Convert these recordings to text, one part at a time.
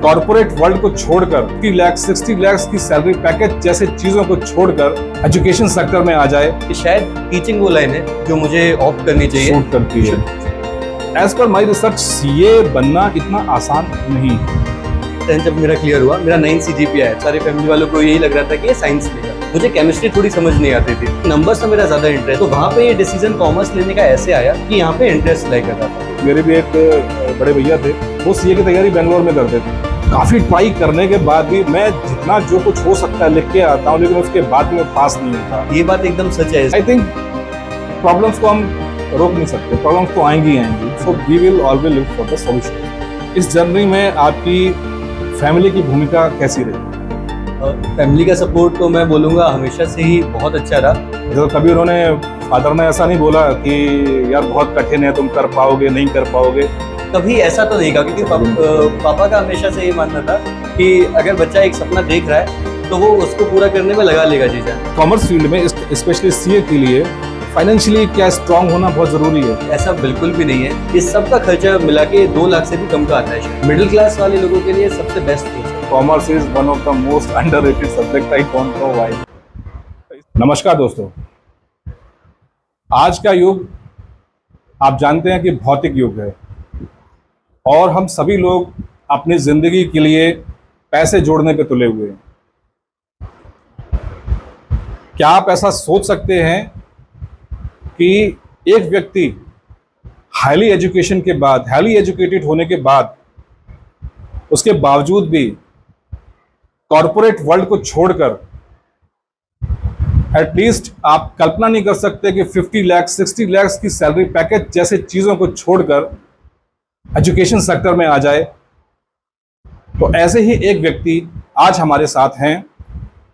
Corporate world को छोड़कर 50 लाख 60 लाख की सैलरी पैकेज जैसे चीजों को छोड़कर एजुकेशन सेक्टर में आ जाए, कि शायद टीचिंग वो लाइन है जो मुझे ऑप्ट करनी चाहिए। सूट करती है। As per my research CA बनना इतना आसान नहीं है। 10th जब मेरा क्लियर हुआ, मेरा 9 CGPA है। सारे फैमिली वालों को यही लग रहा था कि ये साइंस लेगा। मुझे केमिस्ट्री थोड़ी समझ नहीं आती थी, नंबर से मेरा ज्यादा इंटरेस्ट, तो वहाँ पे ये डिसीजन कॉमर्स लेने का ऐसे आया कि यहाँ पे इंटरेस्ट लाइक करता था। मेरे भी एक बड़े भैया थे, वो सीए की तैयारी बेंगलोर में करते थे। काफी ट्राई करने के बाद भी मैं जितना जो कुछ हो सकता है लिख के आता हूँ, लेकिन उसके बाद में पास नहीं होता। ये बात एकदम सच है। आई थिंक प्रॉब्लम्स को हम रोक नहीं सकते, प्रॉब्लम्स तो आएंगी ही आएंगी, so we will always look for the solution. इस जर्नी में आपकी फैमिली की भूमिका कैसी रही? फैमिली का सपोर्ट तो मैं बोलूँगा हमेशा से ही बहुत अच्छा रहा। तो कभी उन्होंने, फादर ने ऐसा नहीं बोला कि यार बहुत कठिन है, तुम कर पाओगे नहीं कर पाओगे? कभी ऐसा तो नहीं कहा, क्योंकि पापा का हमेशा से ये मानना था कि अगर बच्चा एक सपना देख रहा है तो वो उसको पूरा करने में लगा लेगा चीज़ें। कॉमर्स फील्ड में स्पेशली सीए के लिए फाइनेंशियली क्या स्ट्रांग होना बहुत जरूरी है? ऐसा बिल्कुल भी नहीं है। इस सब का खर्चा मिला के 2 लाख से भी कम का आता है। मिडिल क्लास वाले लोगों के लिए सबसे बेस्ट कोर्स है। Commerce is one of the most underrated subject, I don't know why. नमस्कार दोस्तों, आज का युग आप जानते हैं कि भौतिक युग है और हम सभी लोग अपनी जिंदगी के लिए पैसे जोड़ने पे तुले हुए हैं। क्या आप ऐसा सोच सकते हैं कि एक व्यक्ति हाईली एजुकेटेड होने के बाद, उसके बावजूद भी कॉर्पोरेट वर्ल्ड को छोड़कर, एटलीस्ट आप कल्पना नहीं कर सकते कि 50 लाख 60 लाख की सैलरी पैकेज जैसे चीजों को छोड़कर एजुकेशन सेक्टर में आ जाए? तो ऐसे ही एक व्यक्ति आज हमारे साथ हैं।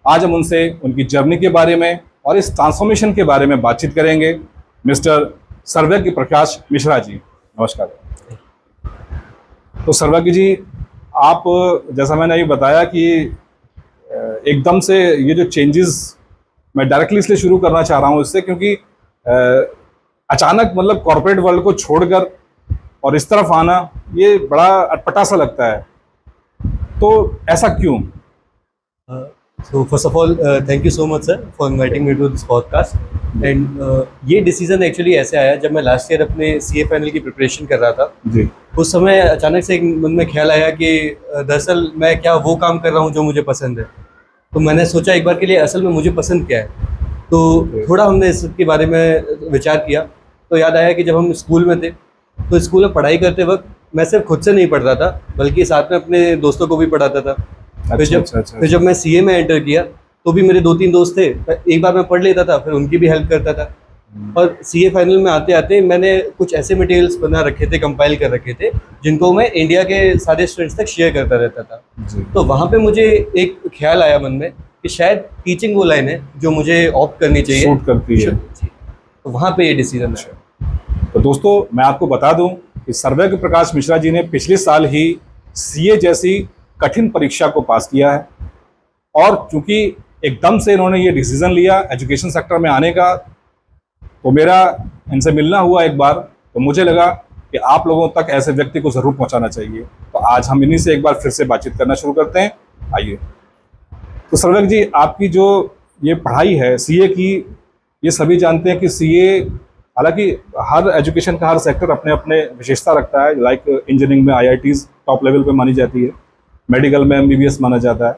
आज हम उनसे उनकी जर्नी के बारे में और इस ट्रांसफॉर्मेशन के बारे में बातचीत करेंगे। मिस्टर सर्वज्ञ प्रकाश मिश्रा जी, नमस्कार। तो सर्वज्ञ जी, आप, जैसा मैंने अभी बताया कि एकदम से ये जो चेंजेस, मैं डायरेक्टली इसलिए शुरू करना चाह रहा हूँ इससे, क्योंकि अचानक मतलब कॉर्पोरेट वर्ल्ड को छोड़कर और इस तरफ आना, ये बड़ा अटपटा सा लगता है। तो ऐसा क्यों? So first of all, thank you so much sir for inviting me to this podcast. And ये डिसीजन एक्चुअली ऐसे आया जब मैं लास्ट ईयर अपने CA फाइनल की प्रिपरेशन कर रहा था जी। उस समय अचानक से एक मन में ख्याल आया कि दरअसल मैं क्या वो काम कर रहा हूँ जो मुझे पसंद है। तो मैंने सोचा एक बार के लिए असल में मुझे पसंद क्या है, तो थोड़ा हमने इसके बारे में विचार किया। तो याद आया कि जब हम स्कूल में थे तो स्कूल में पढ़ाई करते वक्त मैं सिर्फ खुद से नहीं पढ़ता था, बल्कि साथ में अपने दोस्तों को भी पढ़ाता था। फिर जब मैं CA में एंटर किया तो भी मेरे 2-3 दोस्त थे, एक बार मैं पढ़ लेता था, फिर उनकी भी हेल्प करता था। और CA फाइनल में आते आते मैंने कुछ ऐसे मटेरियल्स बना रखे थे, कंपाइल कर रखे थे, जिनको मैं इंडिया के सारे स्टूडेंट्स तक शेयर करता रहता था। तो वहाँ पे मुझे एक ख्याल आया मन में कि शायद टीचिंग वो लाइन है जो मुझे ऑप्ट करनी चाहिए, सूट करती है। तो वहाँ पे ये डिसीजन है। तो दोस्तों, मैं आपको बता दूं कि सर्वज्ञ प्रकाश मिश्रा जी ने पिछले साल ही CA जैसी कठिन परीक्षा को पास किया है, और चूंकि एकदम से इन्होंने ये डिसीजन लिया एजुकेशन सेक्टर में आने का, तो मेरा इनसे मिलना हुआ एक बार, तो मुझे लगा कि आप लोगों तक ऐसे व्यक्ति को ज़रूर पहुंचाना चाहिए। तो आज हम इन्हीं से एक बार फिर से बातचीत करना शुरू करते हैं। आइए। तो सर्वज्ञ जी, आपकी जो ये पढ़ाई है CA की, ये सभी जानते हैं कि CA, हालांकि हर एजुकेशन का हर सेक्टर अपने अपने विशेषता रखता है। लाइक इंजीनियरिंग में IITs टॉप लेवल पे मानी जाती है, मेडिकल में MBBS माना जाता है,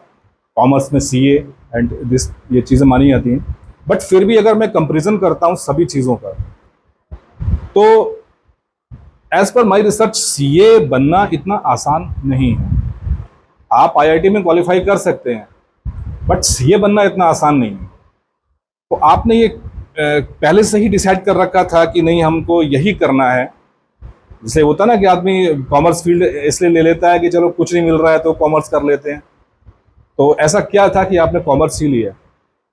कॉमर्स में CA एंड दिस, ये चीज़ें मानी जाती हैं। बट फिर भी अगर मैं कंपैरिजन करता हूँ सभी चीज़ों का, तो as per my research CA बनना इतना आसान नहीं है। आप IIT में क्वालिफाई कर सकते हैं, बट CA बनना इतना आसान नहीं है। तो आपने ये पहले से ही डिसाइड कर रखा था कि नहीं, हमको यही करना है? जैसे होता ना कि आदमी कॉमर्स फील्ड इसलिए ले लेता है कि चलो कुछ नहीं मिल रहा है तो कॉमर्स कर लेते हैं। तो ऐसा क्या था कि आपने कॉमर्स ही लिया?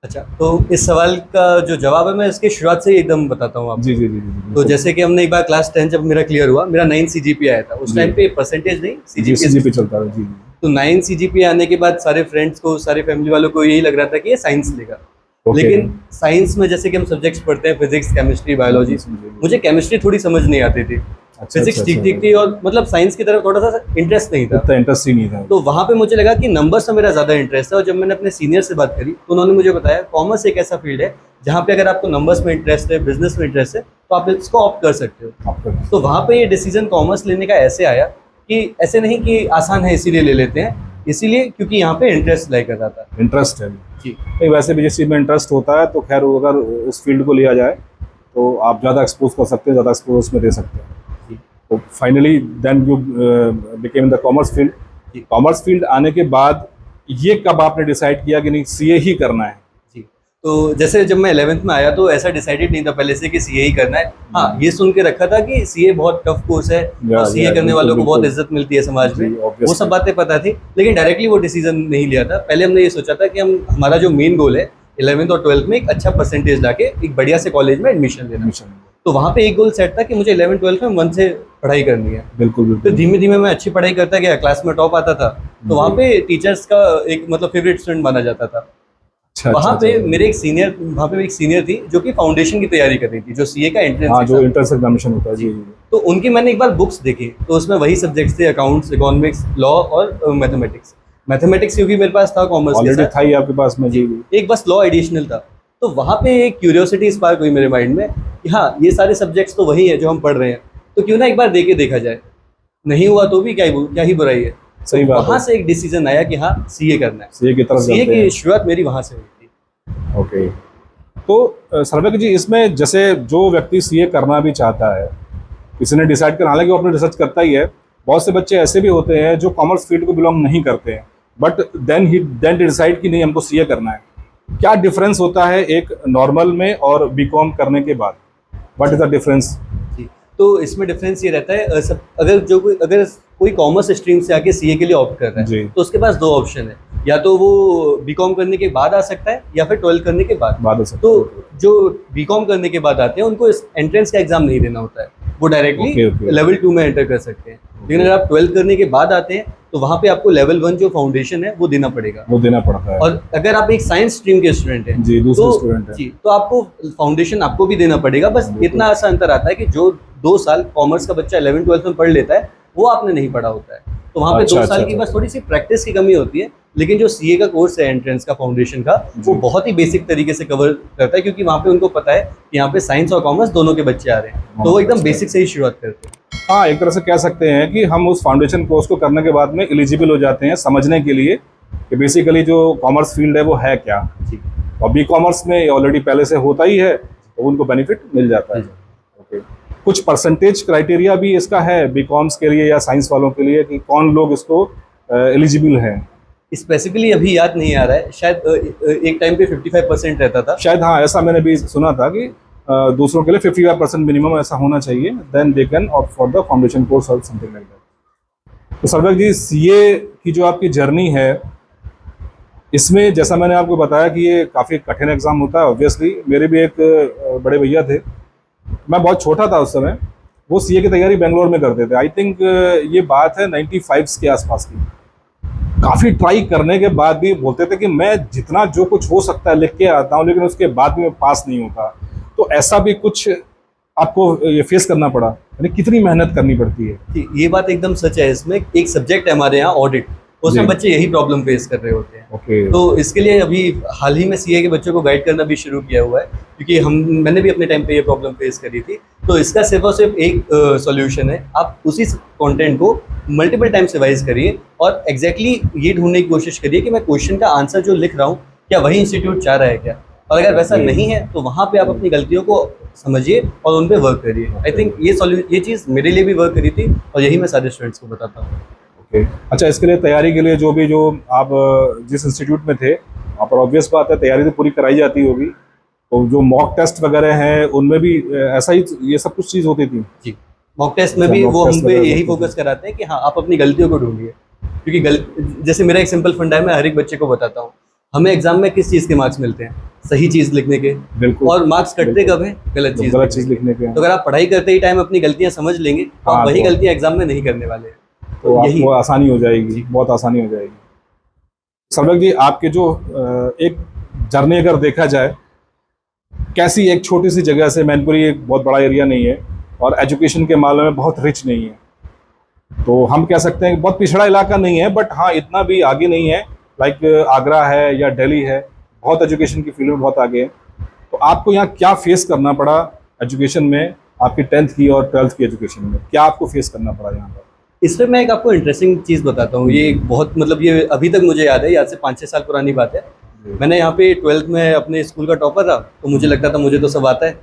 अच्छा, तो इस सवाल का जो जवाब है मैं इसकी शुरुआत से ही एकदम बताता हूँ आपको। जी जी जी जी। तो जैसे कि हमने एक बार क्लास 10 जब मेरा क्लियर हुआ, मेरा 9 CGPA आया था। उस टाइम पे परसेंटेज नहीं, CGPA चलता था। जी। तो 9 CGPA आने के बाद सारे फ्रेंड्स को, सारे फैमिली वालों को यही लग रहा था कि ये साइंस लेगा। लेकिन साइंस में जैसे कि हम सब्जेक्ट्स पढ़ते हैं, फिजिक्स, केमिस्ट्री, बायोलॉजी, मुझे केमिस्ट्री थोड़ी समझ नहीं आती थी। फिजिक्स ठीक ठीक थी और मतलब साइंस की तरफ थोड़ा सा इंटरेस्ट नहीं था, इतना इंटरेस्ट ही नहीं था। तो वहाँ पे मुझे लगा कि नंबर्स में मेरा ज़्यादा इंटरेस्ट है। और जब मैंने अपने सीनियर से बात करी तो उन्होंने मुझे बताया कॉमर्स एक ऐसा फील्ड है जहाँ पे अगर आपको नंबर्स में इंटरेस्ट है, बिजनेस में इंटरेस्ट है, तो आप इसको ऑप्ट कर सकते हो। आपका तो वहाँ पे ये डिसीजन कॉमर्स लेने का ऐसे आया कि ऐसे नहीं कि आसान है इसीलिए ले लेते हैं, इसीलिए क्योंकि यहाँ पे इंटरेस्ट लाई कर रहा था। इंटरेस्ट है जी नहीं, वैसे भी जिस चीज़ में इंटरेस्ट होता है तो खैर अगर उस फील्ड को लिया जाए तो आप ज़्यादा एक्सपोज कर सकते हैं, ज़्यादा एक्सपोज उसमें दे सकते हैं। जी तो finally then you became in the commerce field. जी कॉमर्स फील्ड आने के बाद ये कब आपने डिसाइड किया कि नहीं सीए ही करना है? जी। तो जैसे जब मैं 11th में आया तो ऐसा डिसाइडेड नहीं था पहले से कि सीए ही करना है। हाँ, ये सुन के रखा था कि सीए बहुत टफ कोर्स है और सीए करने वालों को बहुत इज्जत मिलती है समाज में, वो सब बातें पता थी, लेकिन डायरेक्टली वो डिसीजन नहीं लिया था। पहले हमने ये सोचा था कि हमारा जो मेन गोल है 11th और 12th में एक अच्छा परसेंटेज लाके एक बढ़िया से कॉलेज में एडमिशन लेना। तो वहाँ पे एक गोल सेट था कि मुझे 11th 12th में मन से पढ़ाई करनी है। बिल्कुल तो बिल्कुल। धीमे धीमे मैं अच्छी पढ़ाई करता गया, क्लास में टॉप आता था, तो वहाँ पे टीचर्स का एक मतलब फेवरेट स्टूडेंट माना जाता था। अच्छा वहाँ अच्छा, पे अच्छा। मेरे एक सीनियर वहाँ पे एक सीनियर थी जो कि फाउंडेशन की तैयारी कर रही थी, जो सीए का एंट्रेंस हाँ, जो इंट्रेंस एग्जामिनेशन होता है जी जी। तो उनकी मैंने एक बार बुक्स देखी, तो उसमें वही सब्जेक्ट्स थे, अकाउंट्स, इकोनॉमिक्स, लॉ और मैथमेटिक्स। मैथमेटिक्स क्योंकि मेरे पास था कॉमर्स के ऑलरेडी साथ, था ही आपके पास में जी। एक बस लॉ एडिशनल था। तो वहाँ पे एक क्यूरियोसिटी स्पार्क हुई मेरे माइंड में कि हाँ, ये सारे सब्जेक्ट्स तो वही है जो हम पढ़ रहे हैं, तो क्यों ना एक बार दे के देखा जाए, नहीं हुआ तो भी क्या ही बुराई है। सही बात वहाँ है। से एक डिसीजन आया कि हाँ, सीए करना है। सीए की तरफ सीए जाते की हैं। शुरुआत मेरी वहाँ से हुई थी। ओके। तो सर्वेक जी, इसमें जैसे जो व्यक्ति सीए करना भी चाहता है, किसी ने डिसाइड कर, हालांकि वो अपने रिसर्च करता ही है, बहुत से बच्चे ऐसे भी होते हैं जो कॉमर्स फील्ड को बिलोंग नहीं करते हैं, बट देन डिसाइड कि नहीं हमको सीए करना है। क्या डिफरेंस होता है एक नॉर्मल में और बीकॉम करने के बाद? What is the difference? जी, तो इसमें डिफरेंस ये रहता है अगर कोई कॉमर्स स्ट्रीम से आके सीए के लिए ऑप्ट कर रहा जी। है तो उसके पास दो ऑप्शन है, या तो वो बीकॉम करने के बाद आ सकता है या फिर 12th करने के बाद। बाद हो सकता तो जो बीकॉम करने के बाद आते हैं उनको इस एंट्रेंस का एग्जाम नहीं देना होता है, वो डायरेक्टली Okay, okay. लेवल 2 में एंटर कर सकते हैं। लेकिन अगर आप 12th करने के बाद आते हैं तो वहाँ पे आपको लेवल 1 जो फाउंडेशन है वो देना पड़ेगा। वो देना पड़ता है। और अगर आप एक साइंस स्ट्रीम के स्टूडेंट हैं जी, दूसरे तो स्टूडेंट हैं। जी, तो आपको फाउंडेशन आपको भी देना पड़ेगा। बस बिल्कुल। इतना सा अंतर आता है कि जो 2 साल कॉमर्स का बच्चा 11th 12th में पढ़ लेता है वो आपने नहीं पढ़ा होता है, तो वहाँ पे अच्छा, 2 साल अच्छा, की अच्छा। बस थोड़ी सी प्रैक्टिस की कमी होती है। लेकिन जो सीए का कोर्स है एंट्रेंस का, फाउंडेशन का, वो जी। बहुत ही बेसिक तरीके से कवर करता है, क्योंकि वहाँ पे उनको पता है कि यहाँ पे साइंस और कॉमर्स दोनों के बच्चे आ रहे हैं, तो वो एकदम अच्छा। बेसिक से ही शुरुआत करते हैं। हाँ, एक तरह से कह सकते हैं कि हम उस फाउंडेशन कोर्स को करने के बाद में एलिजिबल हो जाते हैं समझने के लिए कि बेसिकली जो कॉमर्स फील्ड है वो है क्या। जी और बी कॉमर्स में ऑलरेडी पहले से होता ही है तो उनको बेनिफिट मिल जाता है। ओके। कुछ परसेंटेज क्राइटेरिया भी इसका है बी कॉम्स के लिए या साइंस वालों के लिए कि कौन लोग इसको एलिजिबल हैं? स्पेसिफिकली अभी याद नहीं आ रहा है, शायद एक टाइम पे 55% रहता था शायद, हाँ, ऐसा मैंने भी सुना था कि दूसरों के लिए 55% मिनिमम ऐसा होना चाहिए, then they can opt for the foundation course और समथिंग लाइक दैट। तो सर्वेक जी, सीए की जो आपकी जर्नी है, इसमें जैसा मैंने आपको बताया कि ये काफ़ी कठिन एग्ज़ाम होता है। ऑब्वियसली मेरे भी एक बड़े भैया थे, मैं बहुत छोटा था उस समय, वो सीए की तैयारी बेंगलोर में करते थे। आई थिंक ये बात है 95 के आसपास की। काफ़ी ट्राई करने के बाद भी बोलते थे कि मैं जितना जो कुछ हो सकता है लिख के आता हूँ, लेकिन उसके बाद भी मैं पास नहीं होता। तो ऐसा भी कुछ आपको ये फेस करना पड़ा? यानी कितनी मेहनत करनी पड़ती है? जी, ये बात एकदम सच है। इसमें एक सब्जेक्ट है हमारे यहाँ ऑडिट, उसमें जी। बच्चे यही प्रॉब्लम फेस कर रहे होते हैं। ओके। तो इसके लिए अभी हाल ही में सीए के बच्चों को गाइड करना भी शुरू किया हुआ है, क्योंकि मैंने भी अपने टाइम पे ये प्रॉब्लम फेस करी थी। तो इसका सिर्फ और सिर्फ एक सॉल्यूशन है, आप उसी कंटेंट को मल्टीपल टाइम्स रिवाइज करिए और एग्जैक्टली ये ढूंढने की कोशिश करिए कि मैं क्वेश्चन का आंसर जो लिख रहा हूँ क्या वही इंस्टीट्यूट चाह रहा है क्या, और अगर वैसा Okay. नहीं है तो वहाँ पे आप अपनी गलतियों को समझिए और उन पे वर्क करिए। आई थिंक ये चीज़ मेरे लिए भी वर्क करी थी और यही मैं सारे स्टूडेंट्स को बताता हूँ। ओके। अच्छा, इसके लिए तैयारी के लिए जो आप जिस इंस्टीट्यूट में थे वहाँ पर ऑब्वियस बात है तैयारी तो पूरी कराई जाती होगी, तो जो मॉक टेस्ट वगैरह हैं उनमें भी ऐसा ही ये सब कुछ चीज़ होती थी? जी, मॉक टेस्ट में अच्छा, भी mock वो test हम पे वगैरह यही होते फोकस कराते हैं कि हाँ, आप अपनी गलतियों को ढूंढिए, क्योंकि जैसे मेरा एक सिंपल फंडा है, मैं हर एक बच्चे को बताता हूँ, हमें एग्जाम में किस चीज़ के मार्क्स मिलते हैं? सही चीज़ लिखने के। बिल्कुल। और मार्क्स कटते बिल्कुल। कब हैं? गलत चीज़ गलत चीज़ लिखने के। तो अगर आप पढ़ाई करते ही टाइम अपनी गलतियाँ समझ लेंगे तो हाँ, आप वही तो- गलतियाँ एग्जाम में नहीं करने वाले हैं। तो यही आपको आसानी हो जाएगी, बहुत आसानी हो जाएगी। सर्वेक जी, आपके जो एक जर्नी अगर देखा जाए, कैसी एक छोटी सी जगह से, मैनपुरी एक बहुत बड़ा एरिया नहीं है, और एजुकेशन के मामले में बहुत रिच नहीं है। तो हम कह सकते हैं कि बहुत पिछड़ा इलाका नहीं है, बट हाँ इतना भी आगे नहीं है लाइक आगरा है या दिल्ली है, बहुत एजुकेशन की फील्ड में बहुत आगे है। तो आपको यहाँ क्या फेस करना पड़ा एजुकेशन में, आपकी 10th की और 12th की एजुकेशन में क्या आपको फेस करना पड़ा यहाँ पर? इस पर मैं एक आपको इंटरेस्टिंग चीज़ बताता हूँ। ये एक बहुत मतलब ये अभी तक मुझे याद है, आज से 5-6 साल पुरानी बात है। मैंने यहाँ पे 12th में अपने स्कूल का टॉपर रहा, तो मुझे लगता था मुझे तो सब आता है।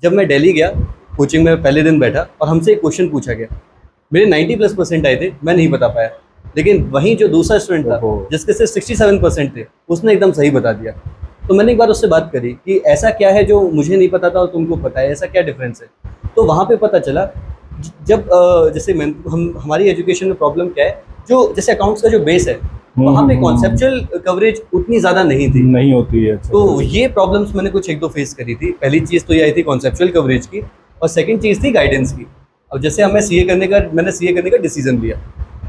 जब मैं दिल्ली गया, कोचिंग में पहले दिन बैठा और हमसे एक क्वेश्चन पूछा गया, मेरे 90+ % आए थे, मैं नहीं बता पाया। लेकिन वहीं जो दूसरा स्टूडेंट था जिसके सिर्फ 67% थे, उसने एकदम सही बता दिया। तो मैंने एक बार उससे बात करी कि ऐसा क्या है जो मुझे नहीं पता था और तुमको पता है, ऐसा क्या डिफरेंस है। तो वहाँ पे पता चला जब जैसे हमारी एजुकेशन में प्रॉब्लम क्या है, जो जैसे अकाउंट्स का जो बेस है वहाँ पे कॉन्सेप्चुअल कवरेज उतनी ज़्यादा नहीं थी, नहीं होती है। तो ये प्रॉब्लम्स मैंने कुछ 1-2 फेस करी थी। पहली चीज़ तो ये आई थी कॉन्सेप्चुअल कवरेज की, और सेकंड चीज़ थी गाइडेंस की। अब जैसे मैंने सीए करने का डिसीजन लिया।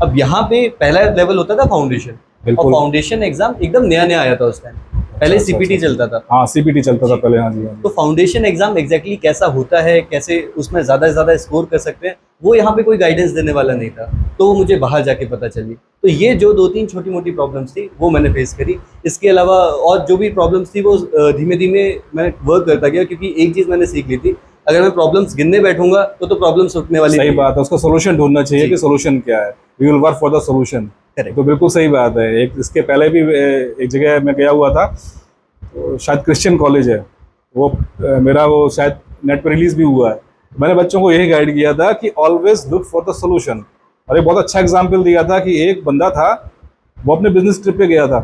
अब यहाँ पे पहला लेवल होता था फाउंडेशन, और फाउंडेशन एग्जाम एकदम नया आया था उस टाइम, पहले सीपीटी चलता था। हाँ सीपीटी चलता था पहले। हाँ जी, हाँ जी। तो फाउंडेशन एग्जाम एग्जैक्टली कैसा होता है, कैसे उसमें ज़्यादा से ज़्यादा स्कोर कर सकते हैं, वो यहाँ पे कोई गाइडेंस देने वाला नहीं था। तो वो मुझे बाहर जाके पता चली। तो ये जो 2-3 छोटी मोटी प्रॉब्लम्स थी वो मैंने फेस करी। इसके अलावा और जो भी प्रॉब्लम्स थी वो धीमे धीमे मैं वर्क करता गया, क्योंकि एक चीज़ मैंने सीख ली थी, अगर मैं प्रॉब्लम्स गिनने बैठूंगा तो प्रॉब्लम्स उठने वाली। सही बात है, उसका सोल्यूशन ढूंढना चाहिए कि सोल्यूशन क्या है, we will work for the solution. तो बिल्कुल सही बात है। एक इसके पहले भी एक जगह मैं गया हुआ था, तो शायद क्रिश्चियन कॉलेज है वो, मेरा वो शायद नेट पर रिलीज भी हुआ है। मैंने बच्चों को यही गाइड किया था कि always look for the solution. और एक बहुत अच्छा एग्जाम्पल दिया था कि एक बंदा था, वो अपने बिजनेस ट्रिप पे गया था।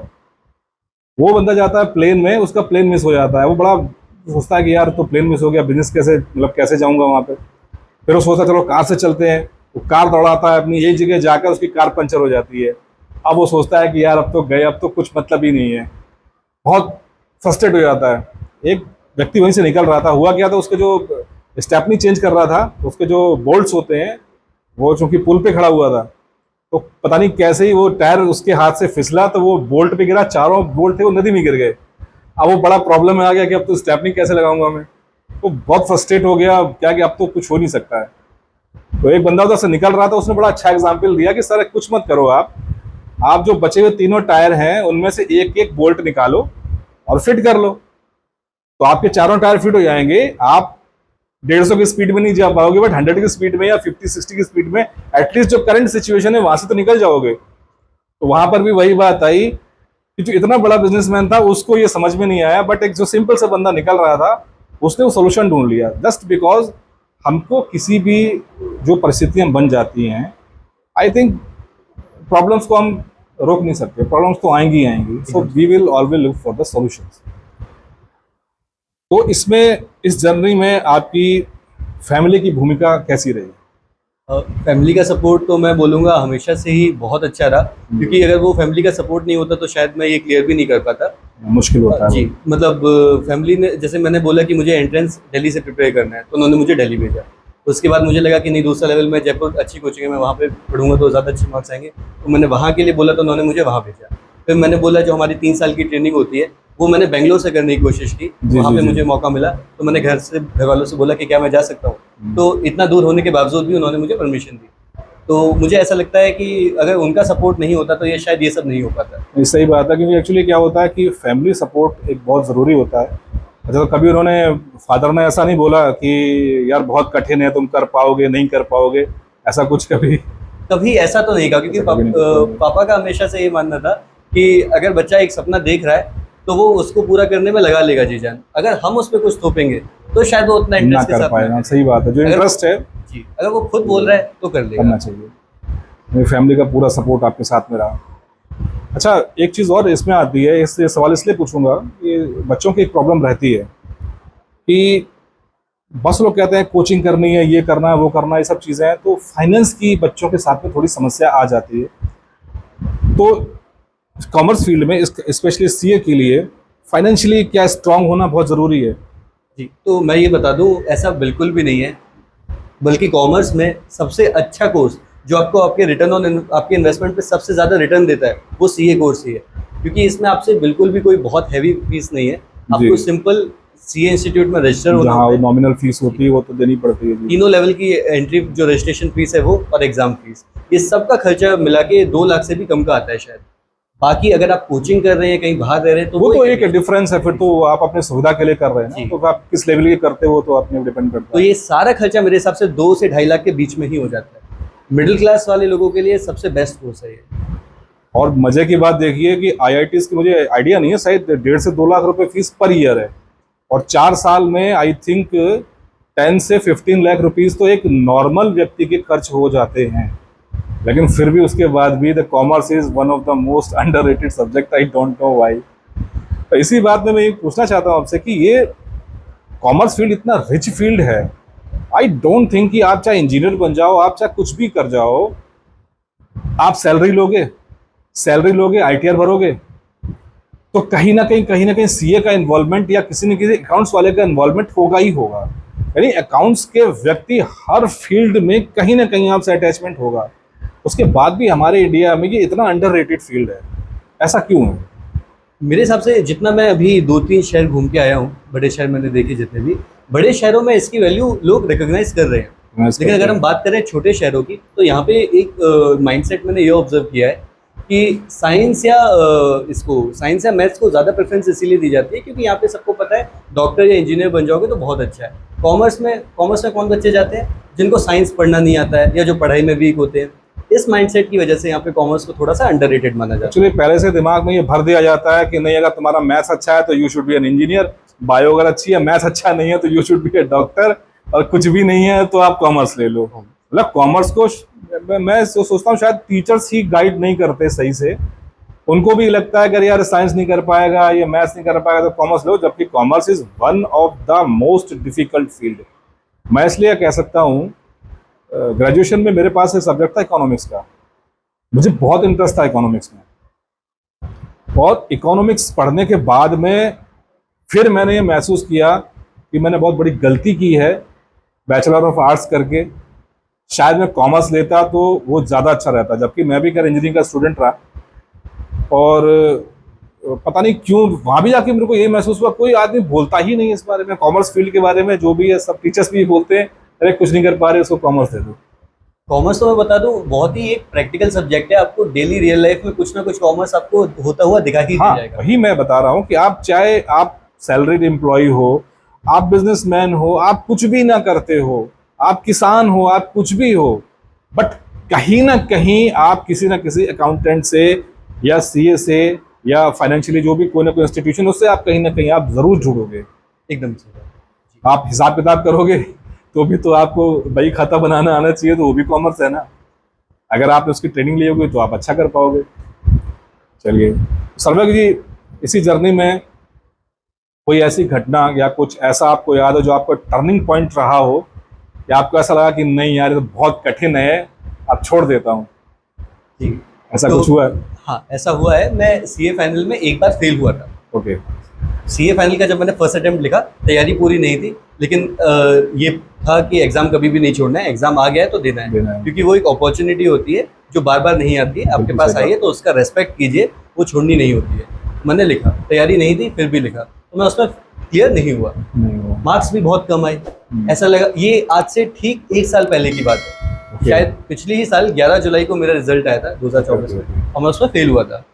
वो बंदा जाता है प्लेन में, उसका प्लेन मिस हो जाता है। वो बड़ा सोचता है कि यार तो प्लेन मिस हो गया, बिजनेस कैसे मतलब कैसे जाऊंगा वहाँ पे। फिर वो सोचता है चलो कार से चलते हैं। वो कार दौड़ाता है, अपनी एक जगह जाकर उसकी कार पंचर हो जाती है। अब वो सोचता है कि यार अब तो गए, अब तो कुछ मतलब ही नहीं है, बहुत फ्रस्ट्रेट हो जाता है। एक व्यक्ति वहीं से निकल रहा था, हुआ क्या था, उसके जो स्टेपनी चेंज कर रहा था, उसके जो बोल्ट्स होते हैं वो चूंकि पुल पे खड़ा हुआ था, तो पता नहीं कैसे ही वो टायर उसके हाथ से फिसला, तो वो बोल्ट पे गिरा, चारों बोल्ट थे वो नदी में गिर गए। अब वो बड़ा प्रॉब्लम में आ गया कि अब तो स्टेपनी कैसे लगाऊंगा मैं। तो बहुत फ्रस्ट्रेट हो गया क्या कि अब तो कुछ हो नहीं सकता है। तो एक बंदा उधर से निकल रहा था, उसने बड़ा अच्छा एग्जाम्पल दिया कि सर कुछ मत करो, आप जो बचे हुए 3 टायर हैं उनमें से एक एक बोल्ट निकालो और फिट कर लो, तो आपके चारों टायर फिट हो जाएंगे। आप 150 की स्पीड में नहीं जा पाओगे, बट 100 की स्पीड में या 50-60 की स्पीड में एटलीस्ट जो करंट सिचुएशन है वहां से तो निकल जाओगे। तो वहां पर भी वही बात आई कि जो इतना बड़ा बिजनेसमैन था उसको ये समझ में नहीं आया, बट एक जो सिंपल सा बंदा निकल रहा था उसने वो सोल्यूशन ढूंढ लिया। जस्ट बिकॉज हमको किसी भी जो परिस्थितियां बन जाती हैं, आई थिंक प्रॉब्लम्स को हम रोक नहीं सकते, प्रॉब्लम्स तो आएंगी आएंगी। So we will always look for the solutions. तो इसमें इस जर्नी में आपकी फैमिली की भूमिका कैसी रही? फैमिली का सपोर्ट तो मैं बोलूँगा हमेशा से ही बहुत अच्छा रहा, क्योंकि अगर वो फैमिली का सपोर्ट नहीं होता तो शायद मैं ये क्लियर भी नहीं कर पाता। मुश्किल होता है जी, मतलब फैमिली ने, जैसे मैंने बोला कि मुझे एंट्रेंस दिल्ली से प्रिपेयर करना है, तो उन्होंने मुझे दिल्ली भेजा। तो उसके बाद मुझे लगा कि नहीं, दूसरा लेवल में जयपुर अच्छी कोचिंग है, मैं वहाँ पे पढ़ूंगा तो ज़्यादा अच्छे मार्क्स आएंगे, तो मैंने वहाँ के लिए बोला, तो उन्होंने मुझे वहाँ भेजा। फिर मैंने बोला जो हमारी 3 साल की ट्रेनिंग होती है वो मैंने बेंगलोर से करने की कोशिश की, वहाँ पे मुझे मौका मिला, तो मैंने घर वालों से बोला कि क्या मैं जा सकता हूँ। तो इतना दूर होने के बावजूद भी उन्होंने मुझे परमिशन दी। तो मुझे ऐसा लगता है कि अगर उनका सपोर्ट नहीं होता तो ये शायद ये सब नहीं हो पाता। सही बात है, क्योंकि एक्चुअली क्या होता है कि फैमिली सपोर्ट एक बहुत ज़रूरी होता है। अच्छा, तो कभी उन्होंने, फादर ने ऐसा नहीं बोला कि यार बहुत कठिन है, तुम कर पाओगे नहीं कर पाओगे, ऐसा कुछ कभी ऐसा तो नहीं कहा, क्योंकि पापा का हमेशा से ये मानना था कि अगर बच्चा एक सपना देख रहा है तो वो उसको पूरा करने में लगा लेगा जी जान। अगर हम उस पर कुछ थोपेंगे तो शायद वो उतना इंटरेस्ट के साथ पाएगा। सही बात है, जो इंटरेस्ट है जी, अगर वो खुद बोल रहा है तो कर लेगा, करना चाहिए। मेरी फैमिली का पूरा सपोर्ट आपके साथ में रहा। अच्छा, एक चीज़ और इसमें आती है, इससे सवाल इसलिए पूछूंगा कि बच्चों की एक प्रॉब्लम रहती है कि बस लोग कहते हैं कोचिंग करनी है, ये करना है, वो करना है, ये सब चीज़ें हैं, तो फाइनेंस की बच्चों के साथ में थोड़ी समस्या आ जाती है। तो कॉमर्स फील्ड में स्पेशली सीए के लिए फाइनेंशियली क्या स्ट्रांग होना बहुत ज़रूरी है? जी, तो मैं ये बता दूं, ऐसा बिल्कुल भी नहीं है, बल्कि कॉमर्स में सबसे अच्छा कोर्स जो आपको आपके रिटर्न ऑन आपके इन्वेस्टमेंट पे सबसे ज़्यादा रिटर्न देता है वो सीए कोर्स ही है, क्योंकि इसमें आपसे बिल्कुल भी कोई बहुत हैवी फीस नहीं है। आपको सिंपल सीए इंस्टीट्यूट में रजिस्टर होना जहाँ होता है। नॉमिनल फीस होती है वो तो देनी पड़ती है जी। तीनों लेवल की एंट्री जो रजिस्ट्रेशन फीस है वो और एग्जाम फीस, ये सबका खर्चा मिला के 2 लाख से भी कम का आता है शायद। बाकी अगर आप कोचिंग कर रहे हैं, कहीं बाहर रह रहे हैं, तो वो तो एक डिफरेंस है, फिर तो आप अपने सुविधा के लिए कर रहे हैं जी। ना, तो आप किस लेवल के करते हो तो अपने डिपेंड करता तो है। ये सारा खर्चा मेरे हिसाब से 2 से 2.5 लाख के बीच में ही हो जाता है। मिडिल क्लास वाले लोगों के लिए सबसे बेस्ट कोर्स है ये। और मजे की बात देखिए कि आईआईटीज की मुझे आइडिया नहीं है, शायद 1.5 से 2 लाख रुपए फीस पर ईयर है, और 4 साल में आई थिंक 10 से 15 लाख रुपीस तो एक नॉर्मल व्यक्ति के खर्च हो जाते हैं। लेकिन फिर भी उसके बाद भी the commerce is one of the most underrated subject, I don't know why. तो इसी बात में मैं ये पूछना चाहता हूँ आपसे कि ये कॉमर्स फील्ड इतना रिच फील्ड है, आई डोंट थिंक कि आप चाहे इंजीनियर बन जाओ, आप चाहे कुछ भी कर जाओ, आप सैलरी लोगे, आईटीआर भरोगे, तो कहीं ना कहीं सीए का इन्वॉल्वमेंट या किसी न किसी अकाउंट्स वाले का इन्वॉल्वमेंट होगा ही होगा। यानी अकाउंट्स के व्यक्ति हर फील्ड में कहीं ना कहीं आपसे अटैचमेंट होगा। उसके बाद भी हमारे इंडिया में ये इतना अंडररेटेड फील्ड है, ऐसा क्यों है? मेरे हिसाब से जितना मैं अभी 2-3 शहर घूम के आया हूँ, बड़े शहर मैंने देखे जितने भी, बड़े शहरों में इसकी वैल्यू लोग रिकॉग्नाइज कर रहे हैं। लेकिन अगर हम बात करें छोटे शहरों की, तो यहाँ पे एक माइंडसेट मैंने ये ऑब्जर्व किया है कि साइंस या मैथ्स को ज़्यादा प्रेफरेंस इसीलिए दी जाती है क्योंकि यहाँ पे सबको पता है डॉक्टर या इंजीनियर बन जाओगे तो बहुत अच्छा है। कॉमर्स में कौन बच्चे जाते हैं? जिनको साइंस पढ़ना नहीं आता है या जो पढ़ाई में वीक होते हैं। इस माइंडसेट की वजह से यहाँ पे कॉमर्स को थोड़ा सा अंडररेटेड माना जाता है। एक्चुअली पहले से दिमाग में ये भर दिया जाता है कि नहीं, अगर तुम्हारा मैथ्स अच्छा है तो you should be an engineer, bio अगर अच्छी है, मैथ्स अच्छा नहीं है तो you should be A doctor, और कुछ भी नहीं है तो आप कॉमर्स ले लो। मतलब कॉमर्स को मैं सोचता हूँ शायद टीचर्स ही गाइड नहीं करते सही से, उनको भी लगता है कि यार साइंस नहीं कर पाएगा, ये मैथ्स नहीं कर पाएगा तो कॉमर्स लो, जबकि commerce is one of the most difficult field. मैं इसलिए कह सकता हूँ, ग्रेजुएशन में मेरे पास एक सब्जेक्ट था इकोनॉमिक्स का, मुझे बहुत इंटरेस्ट था इकोनॉमिक्स में, और इकोनॉमिक्स पढ़ने के बाद में फिर मैंने ये महसूस किया कि मैंने बहुत बड़ी गलती की है बैचलर ऑफ आर्ट्स करके। शायद मैं कॉमर्स लेता तो वो ज़्यादा अच्छा रहता, जबकि मैं भी इंजीनियरिंग का स्टूडेंट रहा, और पता नहीं क्यों वहाँ भी जाके मेरे को ये महसूस हुआ कोई आदमी बोलता ही नहीं इस बारे में, कॉमर्स फील्ड के बारे में जो भी है, सब टीचर्स भी बोलते हैं अरे कुछ नहीं कर पा रहे उसको कॉमर्स दे दो। कॉमर्स तो मैं बता दूं बहुत ही एक प्रैक्टिकल सब्जेक्ट है, आपको डेली रियल लाइफ में कुछ ना कुछ कॉमर्स आपको होता हुआ दिखा ही हाँ, जाएगा। वही मैं बता रहा हूँ कि आप चाहे आप सैलरीड एम्प्लॉय हो, आप बिजनेसमैन हो, आप कुछ भी ना करते हो, आप किसान हो, आप कुछ भी हो, बट कहीं ना कहीं आप किसी ना किसी अकाउंटेंट से या सीए से या फाइनेंशियली जो भी कोई ना कोई इंस्टीट्यूशन, उससे आप कहीं ना कहीं आप जरूर जुड़ोगे। एकदम से आप हिसाब किताब करोगे तो भी तो आपको बही खाता बनाना आना चाहिए, तो वो भी कॉमर्स है ना। अगर आप उसकी ट्रेनिंग लिए होगे तो आप अच्छा कर पाओगे। चलिए सर्वज्ञ जी, इसी जर्नी में कोई ऐसी घटना या कुछ ऐसा आपको याद हो जो आपका टर्निंग पॉइंट रहा हो, या आपको ऐसा लगा कि नहीं यार ये तो बहुत कठिन है, आप छोड़ देता हूँ, ठीक ऐसा तो, कुछ हुआ है? हाँ ऐसा हुआ है। मैं सीए फाइनल में एक बार फेल हुआ था। ओके। सीए फाइनल का जब मैंने फर्स्ट अटेम्प्ट लिखा, तैयारी पूरी नहीं थी, लेकिन ये था कि एग्जाम कभी भी नहीं छोड़ना है, एग्जाम आ गया है तो देना है, क्योंकि वो एक अपॉर्चुनिटी होती है जो बार बार नहीं आती है, आपके पास आई है तो उसका रेस्पेक्ट कीजिए, वो छोड़नी नहीं होती है। मैंने लिखा, तैयारी नहीं थी फिर भी लिखा, तो मैं उसमें क्लियर नहीं हुआ, मार्क्स भी बहुत कम आए। ऐसा लगा, ये आज से ठीक 1 साल पहले की बात है, शायद पिछले ही साल 11 जुलाई को मेरा रिजल्ट आया था 2024 में, और मैं उसमें फेल हुआ था।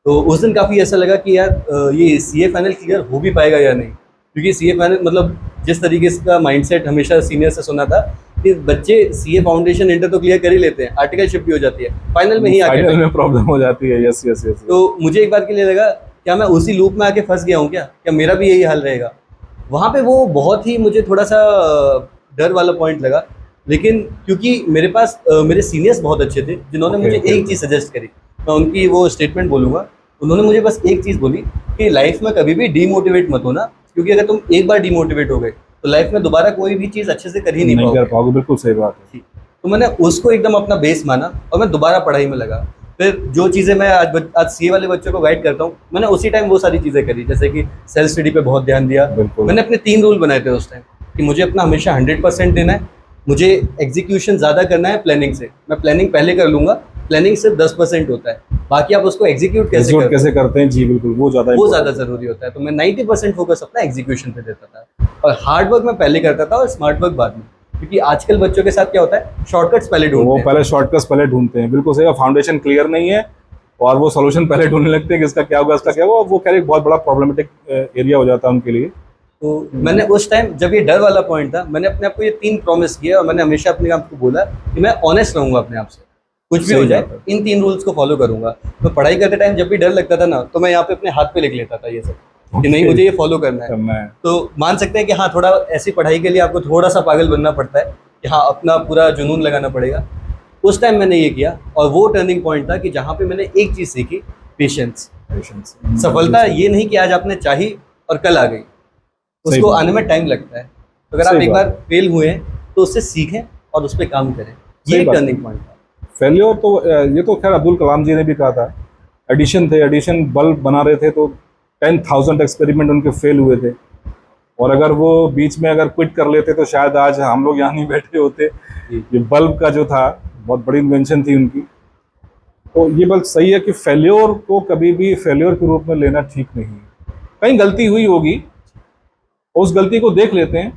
तो उस दिन काफ़ी ऐसा लगा कि यार ये सीए फाइनल क्लियर हो भी पाएगा या नहीं, क्योंकि सीए फाइनल मतलब जिस तरीके का माइंडसेट हमेशा सीनियर से सुना था कि बच्चे सीए फाउंडेशन इंटर तो क्लियर कर ही लेते हैं, आर्टिकलशिप भी हो जाती है, फाइनल में ही फाइनल में प्रॉब्लम हो जाती है। Yes yes yes. तो मुझे एक बार के लिए लगा क्या मैं उसी लूप में आके फंस गया हूँ, क्या मेरा भी यही हाल रहेगा। वहाँ पे वो बहुत ही मुझे थोड़ा सा डर वाला पॉइंट लगा, लेकिन क्योंकि मेरे पास मेरे सीनियर्स बहुत अच्छे थे जिन्होंने मुझे एक चीज़ सजेस्ट करी, मैं उनकी वो स्टेटमेंट बोलूँगा। उन्होंने मुझे बस एक चीज़ बोली कि लाइफ में कभी भी डीमोटिवेट मत होना, क्योंकि अगर तुम एक बार डीमोटिवेट हो गए तो लाइफ में दोबारा कोई भी चीज़ अच्छे से कर ही नहीं पाओगे। बिल्कुल सही बात है। तो मैंने उसको एकदम अपना बेस माना और मैं दोबारा पढ़ाई में लगा। फिर जो चीज़ें मैं आज सीए वाले बच्चों को गाइड करता हूँ, मैंने उसी टाइम वो सारी चीज़ें करी, जैसे कि सेल्फ स्टडी पे बहुत ध्यान दिया। मैंने अपने 3 रूल बनाए थे उस टाइम कि मुझे अपना हमेशा 100% देना है, मुझे एग्जीक्यूशन ज़्यादा करना है प्लानिंग से, मैं प्लानिंग पहले कर लूँगा प्लानिंग सिर्फ 10% होता है, बाकी आप उसको एग्जीक्यूट कैसे एग्जीक्यूट करते कैसे करते हैं, जी बिल्कुल, वो ज़्यादा वो ज़्यादा ज़रूरी होता है। तो मैं 90% फोकस अपना एग्जीक्यूशन पे देता था, और हार्ड वर्क मैं पहले करता था और स्मार्ट वर्क बाद में, क्योंकि आजकल बच्चों के साथ क्या होता है, शॉर्टकट्स पहले वो ढूंढते हैं। पहले शॉर्टकट्स पहले ढूंढते हैं, बिल्कुल सही, फाउंडेशन क्लियर नहीं है और वो सॉल्यूशन पहले ढूंढने लगते हैं कि इसका क्या होगा, इसका क्या होगा, वो खैर एक बहुत बड़ा प्रॉब्लमेटिक एरिया हो जाता है उनके लिए। तो मैंने उस टाइम जब ये डर वाला पॉइंट था, मैंने अपने आप को ये 3 प्रॉमिस किए, और मैंने हमेशा अपने आप को बोला कि मैं ऑनेस्ट रहूंगा अपने आप से, कुछ भी सही हो जाए बात है। इन 3 रूल्स को फॉलो करूंगा। मैं पढ़ाई करते टाइम जब भी डर लगता था ना, तो मैं यहाँ पे अपने हाथ पे लिख लेता था ये सब, कि नहीं मुझे ये फॉलो करना है। करना है। तो मान सकते हैं कि हाँ, थोड़ा ऐसी पढ़ाई के लिए आपको थोड़ा सा पागल बनना पड़ता है, कि हाँ अपना पूरा जुनून लगाना पड़ेगा। उस टाइम मैंने ये किया, और वो टर्निंग पॉइंट था कि जहाँ पे मैंने एक चीज़ सीखी, पेशेंस। Patience। सफलता ये नहीं कि आज आपने चाही और कल आ गई, सही उसको बात आने में टाइम लगता है। तो अगर आप सही एक बात बार फेल हुए हैं तो उससे सीखें और उस पर काम करें, सही ये बात। टर्निंग पॉइंट था। फेल्योर तो ये तो खैर अब्दुल कलाम जी ने भी कहा था। एडिशन थे, एडिशन बल्ब बना रहे थे तो 10,000 एक्सपेरिमेंट उनके फेल हुए थे, और अगर वो बीच में अगर क्विट कर लेते तो शायद आज हम लोग यहाँ नहीं बैठे होते। जी। ये बल्ब का जो था बहुत बड़ी इन्वेंशन थी उनकी। तो ये बात सही है कि फेल्योर को कभी भी फेल्योर के रूप में लेना ठीक नहीं है। कहीं गलती हुई होगी, उस गलती को देख लेते हैं।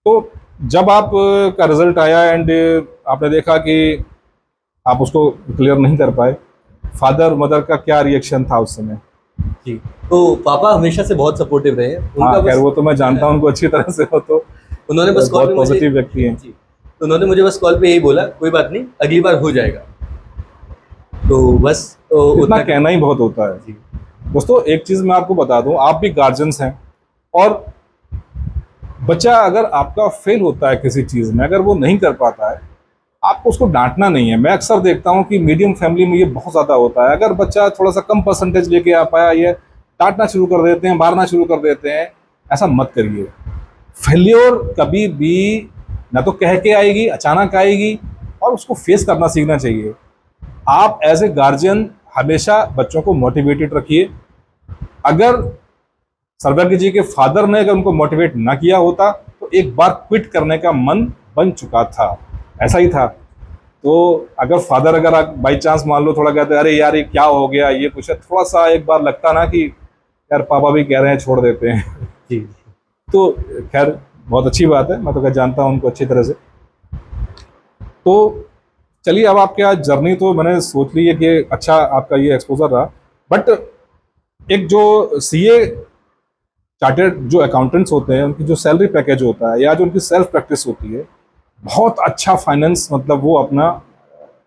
तो जब आप का रिजल्ट आया एंड आपने देखा कि आप उसको क्लियर नहीं कर पाए, फादर मदर का क्या रिएक्शन था उस समय? जी, तो पापा हमेशा से बहुत सपोर्टिव रहे हैं। हाँ उनका खैर बस वो तो मैं जानता हूँ उनको अच्छी तरह से, वो तो उन्होंने बस कॉल बहुत पे मुझे पॉजिटिव व्यक्ति हैं। जी, तो उन्होंने मुझे बस कॉल पे यही बोला, कोई बात नहीं, अगली बार हो जाएगा। तो बस तो इतना उतना कहना ही बहुत होता है। जी, दोस्तों एक चीज़ मैं आपको बता दूं, आप भी गार्जियंस हैं, और बच्चा अगर आपका फेल होता है किसी चीज़ में, अगर वो नहीं कर पाता है, आपको उसको डांटना नहीं है। मैं अक्सर देखता हूं कि मीडियम फैमिली में ये बहुत ज़्यादा होता है। अगर बच्चा थोड़ा सा कम परसेंटेज लेके आ पाया, ये डांटना शुरू कर देते हैं, मारना शुरू कर देते हैं। ऐसा मत करिए। फेल्योर कभी भी ना तो कह के आएगी, अचानक आएगी, और उसको फेस करना सीखना चाहिए। आप एज ए गार्जियन हमेशा बच्चों को मोटिवेटेड रखिए। अगर सर्वज्ञ जी के फादर ने अगर उनको मोटिवेट ना किया होता तो एक बार क्विट करने का मन बन चुका था, ऐसा ही था। तो अगर फादर अगर बाई चांस मान लो थोड़ा कहते अरे यार ये क्या हो गया, ये कुछ है, थोड़ा सा एक बार लगता ना कि यार पापा भी कह रहे हैं छोड़ देते हैं जी, तो खैर बहुत अच्छी बात है, मैं तो क्या जानता हूँ उनको अच्छी तरह से। तो चलिए, अब आपके आज जर्नी तो मैंने सोच ली है कि अच्छा आपका ये एक्सपोजर रहा, बट एक जो सीए चार्टर्ड जो अकाउंटेंट्स होते हैं उनकी जो सैलरी पैकेज होता है या जो उनकी सेल्फ प्रैक्टिस होती है, बहुत अच्छा फाइनेंस मतलब वो अपना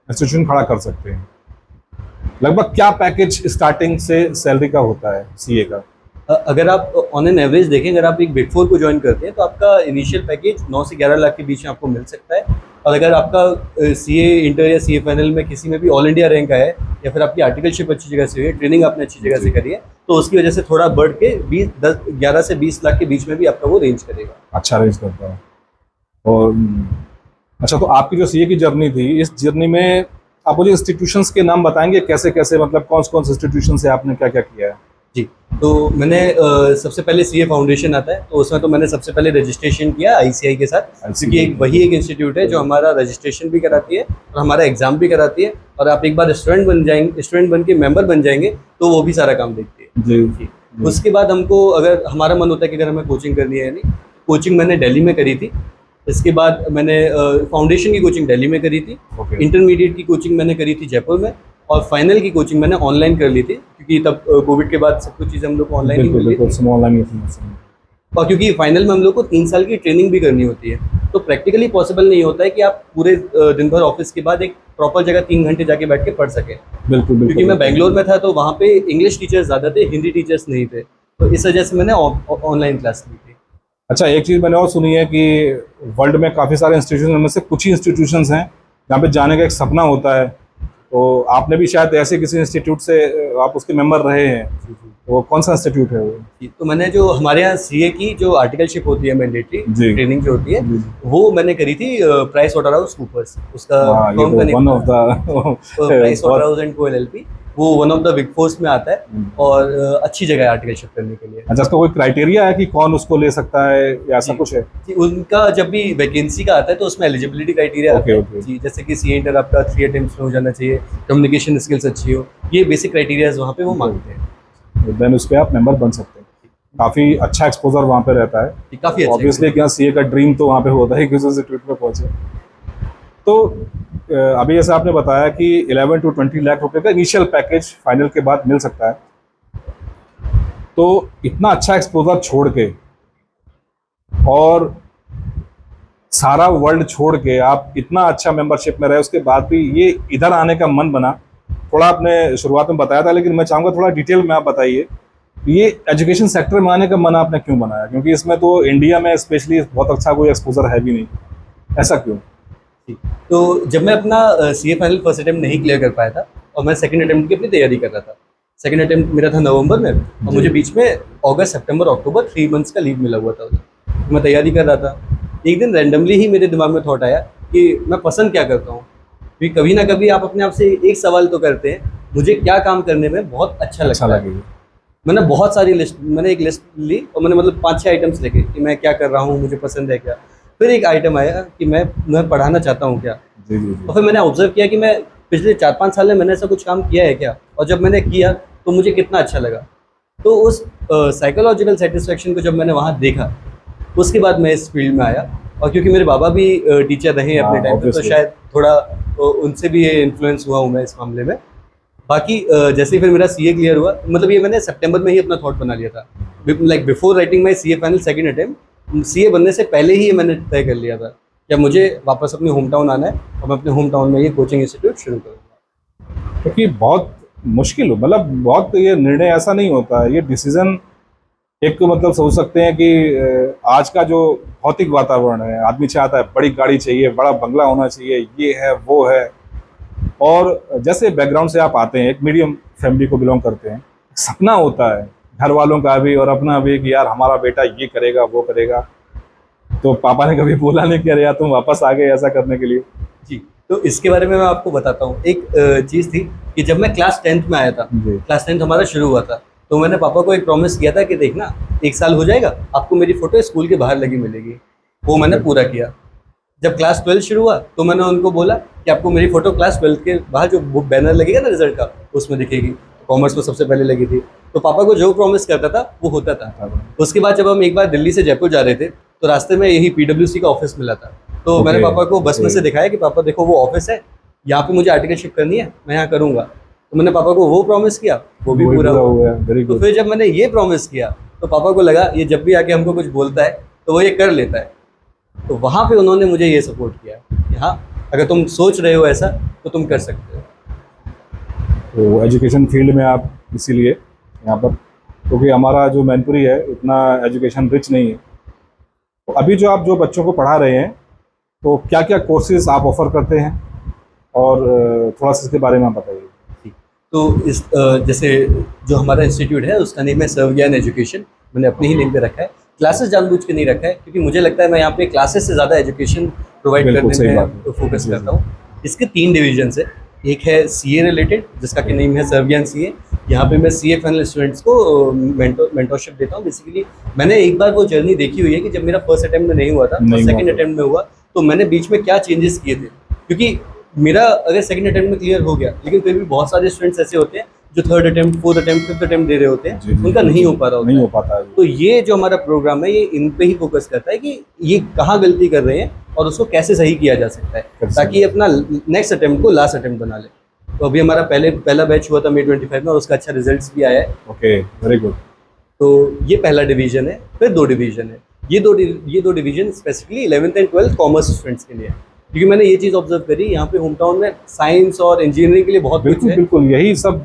इंस्टीट्यूशन खड़ा कर सकते हैं। लगभग क्या पैकेज स्टार्टिंग से सैलरी का होता है सीए का? अगर आप ऑन एन एवरेज देखें, अगर आप एक बिग 4 को ज्वाइन करते हैं तो आपका इनिशियल पैकेज 9 से 11 लाख के बीच में आपको मिल सकता है। और अगर आपका सीए इंटर या सीए फाइनल में किसी में भी ऑल इंडिया रैंक आया है, या फिर आपकी आर्टिकलशिप अच्छी जगह से हुई है, ट्रेनिंग आपने अच्छी जगह से करी है, तो उसकी वजह से थोड़ा बढ़ के 11 से 20 लाख के बीच में भी आपका वो रेंज करेगा। अच्छा रेंज करता है। और अच्छा, तो आपकी जो सीए की जर्नी थी, इस जर्नी में आप मुझे इंस्टीट्यूशंस के नाम बताएंगे, कैसे कैसे, मतलब कौन कौन से इंस्टीट्यूशन से आपने क्या क्या किया है? जी, तो मैंने सबसे पहले सीए फाउंडेशन आता है, तो उसमें तो मैंने सबसे पहले रजिस्ट्रेशन किया आईसीआई के साथ, क्योंकि वही एक इंस्टीट्यूट है जो हमारा रजिस्ट्रेशन भी कराती है और हमारा एग्जाम भी कराती है। और आप एक बार स्टूडेंट बन के मेंबर बन जाएंगे तो वो भी सारा काम देखती है। जी। उसके बाद हमको अगर हमारा मन होता है कि अगर हमें कोचिंग करनी है, यानी कोचिंग मैंने दिल्ली में करी थी। इसके बाद मैंने फाउंडेशन की कोचिंग दिल्ली में करी थी, ओके। इंटरमीडिएट की कोचिंग मैंने करी थी जयपुर में, और फाइनल की कोचिंग मैंने ऑनलाइन कर ली थी, क्योंकि तब कोविड के बाद सब कुछ चीज़ें हम लोग को ऑनलाइन ही बिल्कुल मिली बिल्कुल, थी। सब ऑनलाइन ही थी। और क्योंकि फाइनल में हम लोग को 3 साल की ट्रेनिंग भी करनी होती है, तो प्रैक्टिकली पॉसिबल नहीं होता है कि आप पूरे दिन भर ऑफिस के बाद एक प्रॉपर जगह 3 घंटे जाके बैठ के पढ़ सकें। बिल्कुल क्योंकि मैं बेंगलोर में था तो वहाँ पे इंग्लिश टीचर्स ज़्यादा थे, हिंदी टीचर्स नहीं थे, तो इस वजह से मैंने ऑनलाइन क्लास ली थी। अच्छा, एक चीज़ मैंने और सुनी है कि वर्ल्ड में काफ़ी सारे इंस्टीट्यूशन में से कुछ ही इंस्टीट्यूशंस हैं जहाँ पे जाने का एक सपना होता है, तो आपने भी शायद ऐसे किसी इंस्टीट्यूट से आप उसके मेंबर रहे हैं, वो कौन सा इंस्टीट्यूट है वो? जी, तो मैंने जो हमारे यहाँ सीए की जो आर्टिकलशिप होती है मैंडेटरी जी। ट्रेनिंग जो होती है, जी। वो मैंने करी थी प्राइस वाटर हाउस कूपर्स, उसका हाँ, ये फर्म तो का name one of the price water बहुत। हाउस एंड को एलएलपी, वो one of the big force में आता है और अच्छी जगह है आर्टिकलशिप करने के लिए। अच्छा, इसका कोई क्राइटेरिया है कि कौन उसको ले सकता है या ऐसा जी। कुछ है? जी, उनका जब भी वैकेंसी का आता है तो उसमें एलिजिबिलिटी क्राइटेरिया आता ओके, है। ओके। जी, जैसे कि सीए इंटर आपका 3 अटेम्प्ट्स में हो जाना चाहिए, कम्युनिकेशन स्किल्स अच्छी हो, ये बेसिक क्राइटेरियाज वहाँ पे वो मांगते हैं। देन उस पे आप मेंबर बन सकते हैं। काफ़ी अच्छा एक्सपोजर वहाँ पे रहता है। जी, काफ़ी अच्छा ऑब्वियसली क्या सीए का ड्रीम तो वहाँ पे होता है कि उस इंस्टीट्यूट में पहुँचे। तो अभी जैसे आपने बताया कि 11 to 20 लाख रुपए का इनिशियल पैकेज फाइनल के बाद मिल सकता है। तो इतना अच्छा एक्सपोजर छोड़ के और सारा वर्ल्ड छोड़ के आप इतना अच्छा मेंबरशिप में रहे, उसके बाद भी ये इधर आने का मन बना। थोड़ा आपने शुरुआत में बताया था, लेकिन मैं चाहूँगा थोड़ा डिटेल में आप बताइए, ये एजुकेशन सेक्टर में आने का मन आपने क्यों बनाया? क्योंकि इसमें तो इंडिया में स्पेशली बहुत अच्छा कोई एक्सपोजर है भी नहीं, ऐसा क्यों? जी, तो जब मैं अपना सीए फाइनल फर्स्ट अटेम्प्ट नहीं क्लियर कर पाया था और मैं सेकंड अटेम्प्ट की अपनी तैयारी कर रहा था, सेकंड अटेम्प्ट मेरा था नवंबर में और मुझे बीच में अगस्त सितंबर अक्टूबर 3 मंथ्स का लीव मिला हुआ था उधर। तो मैं तैयारी कर रहा था, एक दिन रैंडमली ही मेरे दिमाग में थॉट आया कि मैं पसंद क्या करता हूँ, क्योंकि कभी ना कभी आप अपने आप से एक सवाल तो करते हैं, मुझे क्या काम करने में बहुत अच्छा लगता है। लगेगा। मैंने बहुत सारी मैंने एक लिस्ट ली और मैंने मतलब 5-6 आइटम्स लिखे कि मैं क्या कर रहा हूँ, मुझे पसंद है क्या। फिर एक आइटम आया कि मैं पढ़ाना चाहता हूँ क्या। जी, जी, जी। और फिर मैंने ऑब्जर्व किया कि मैं पिछले 4-5 साल में मैंने ऐसा कुछ काम किया है क्या, और जब मैंने किया तो मुझे कितना अच्छा लगा। तो उस साइकोलॉजिकल सेटिस्फेक्शन को जब मैंने वहाँ देखा, उसके बाद मैं इस फील्ड में आया। और क्योंकि मेरे बाबा भी टीचर रहे अपने हाँ, टाइम पे, तो obviously। शायद थोड़ा उनसे भी ये इन्फ्लुएंस हुआ हूँ मैं इस मामले में। बाकी जैसे ही फिर मेरा सीए क्लियर हुआ, मतलब ये मैंने सितंबर में ही अपना थॉट बना लिया था, like before writing my CA final second attempt, CA बनने से पहले ही ये मैंने तय कर लिया था कि मुझे वापस अपने होम टाउन आना है और मैं अपने होम टाउन में ये कोचिंग इंस्टीट्यूट शुरू करूँगा। क्योंकि बहुत मुश्किल हो, मतलब बहुत ये निर्णय ऐसा नहीं होता है, ये डिसीजन एक तो मतलब सोच सकते हैं कि आज का जो भौतिक वातावरण है, आदमी चाहता है बड़ी गाड़ी चाहिए, बड़ा बंगला होना चाहिए, ये है वो है। और जैसे बैकग्राउंड से आप आते हैं, एक मीडियम फैमिली को बिलोंग करते हैं, सपना होता है घर वालों का भी और अपना भी कि यार हमारा बेटा ये करेगा वो करेगा। तो पापा ने कभी बोला नहीं कि अरे यार तुम वापस आ गए ऐसा करने के लिए? जी, तो इसके बारे में मैं आपको बताता हूँ। एक चीज़ थी कि जब मैं क्लास 10th में आया था, जी। क्लास 10th हमारा शुरू हुआ था, तो मैंने पापा को एक प्रॉमिस किया था कि देखना 1 साल हो जाएगा, आपको मेरी फ़ोटो स्कूल के बाहर लगी मिलेगी। वो मैंने पूरा किया। जब क्लास 12 शुरू हुआ तो मैंने उनको बोला कि आपको मेरी फ़ोटो क्लास 12 के बाहर जो वो बैनर लगेगा ना रिजल्ट का, उसमें दिखेगी। कॉमर्स में सबसे पहले लगी थी। तो पापा को जो प्रॉमिस करता था वो होता था। उसके बाद जब हम एक बार दिल्ली से जयपुर जा रहे थे, तो रास्ते में यही पीडब्ल्यूसी का ऑफिस मिला था। तो मैंने पापा को बस में से दिखाया कि पापा देखो वो ऑफिस है, यहाँ पे मुझे आर्टिकलशिप करनी है, मैं यहाँ करूँगा। तो मैंने पापा को वो प्रॉमिस किया, वो भी पूरा हुआ। वेरी तो गुड। फिर जब मैंने ये प्रॉमिस किया तो पापा को लगा ये जब भी आके हमको कुछ बोलता है तो वो ये कर लेता है। तो वहाँ पे उन्होंने मुझे ये सपोर्ट किया कि हाँ, अगर तुम सोच रहे हो ऐसा तो तुम कर सकते हो। तो एजुकेशन फील्ड में आप इसीलिए यहाँ पर, क्योंकि हमारा जो मैनपुरी है इतना एजुकेशन रिच नहीं है। तो अभी जो आप जो बच्चों को पढ़ा रहे हैं, तो क्या क्या कोर्सेज आप ऑफर करते हैं और थोड़ा सा इसके बारे में आप बताइए। तो इस जैसे जो हमारा इंस्टीट्यूट है उसका नेम है सर्वज्ञान एजुकेशन। मैंने अपने ही नेम पे रखा है, क्लासेस जानबूझ के नहीं रखा है, क्योंकि मुझे लगता है मैं यहाँ पे क्लासेस से ज़्यादा एजुकेशन प्रोवाइड बिल्कुल सही करने बात में है। फोकस जी, करता हूँ। इसके 3 डिवीजन्स है। एक है सीए रिलेटेड, जिसका कि नेम है सर्वज्ञान सीए। यहाँ पे मैं सीए फाइनल स्टूडेंट्स को मेंटरशिप देता हूँ। बेसिकली मैंने एक बार वो जर्नी देखी हुई है कि जब मेरा फर्स्ट अटेम्प्ट में नहीं हुआ था, नहीं हुआ सेकंड था। अटेम्प्ट में हुआ, तो मैंने बीच में क्या चेंजेस किए थे। क्योंकि मेरा अगर सेकंड अटेम्प्ट में क्लियर हो गया, लेकिन फिर भी बहुत सारे स्टूडेंट्स ऐसे होते हैं जो third attempt, fourth attempt, fifth attempt दे रहे होते हैं, जी, जी, उनका जी, नहीं हो पा रहा होता नहीं है। हो पाता है। तो ये जो हमारा प्रोग्राम है ये इन पे ही फोकस करता है कि ये कहाँ गलती कर रहे हैं और उसको कैसे सही किया जा सकता है, ताकि ये अपना नेक्स्ट अटेम्प्ट को लास्ट अटेम्प्ट बना ले। तो अभी हमारा पहला बैच हुआ था May 25 में और उसका अच्छा रिजल्ट्स भी आया है। Okay, very good. तो ये पहला डिवीजन है। फिर 2 डिवीजन है। ये दो division specifically 11th and 12th commerce students के लिए है, क्योंकि मैंने ये चीज़ ऑब्जर्व करी यहाँ पे होम टाउन में साइंस और इंजीनियरिंग के लिए बहुत कुछ बिल्कुल है। बिल्कुल, यही सब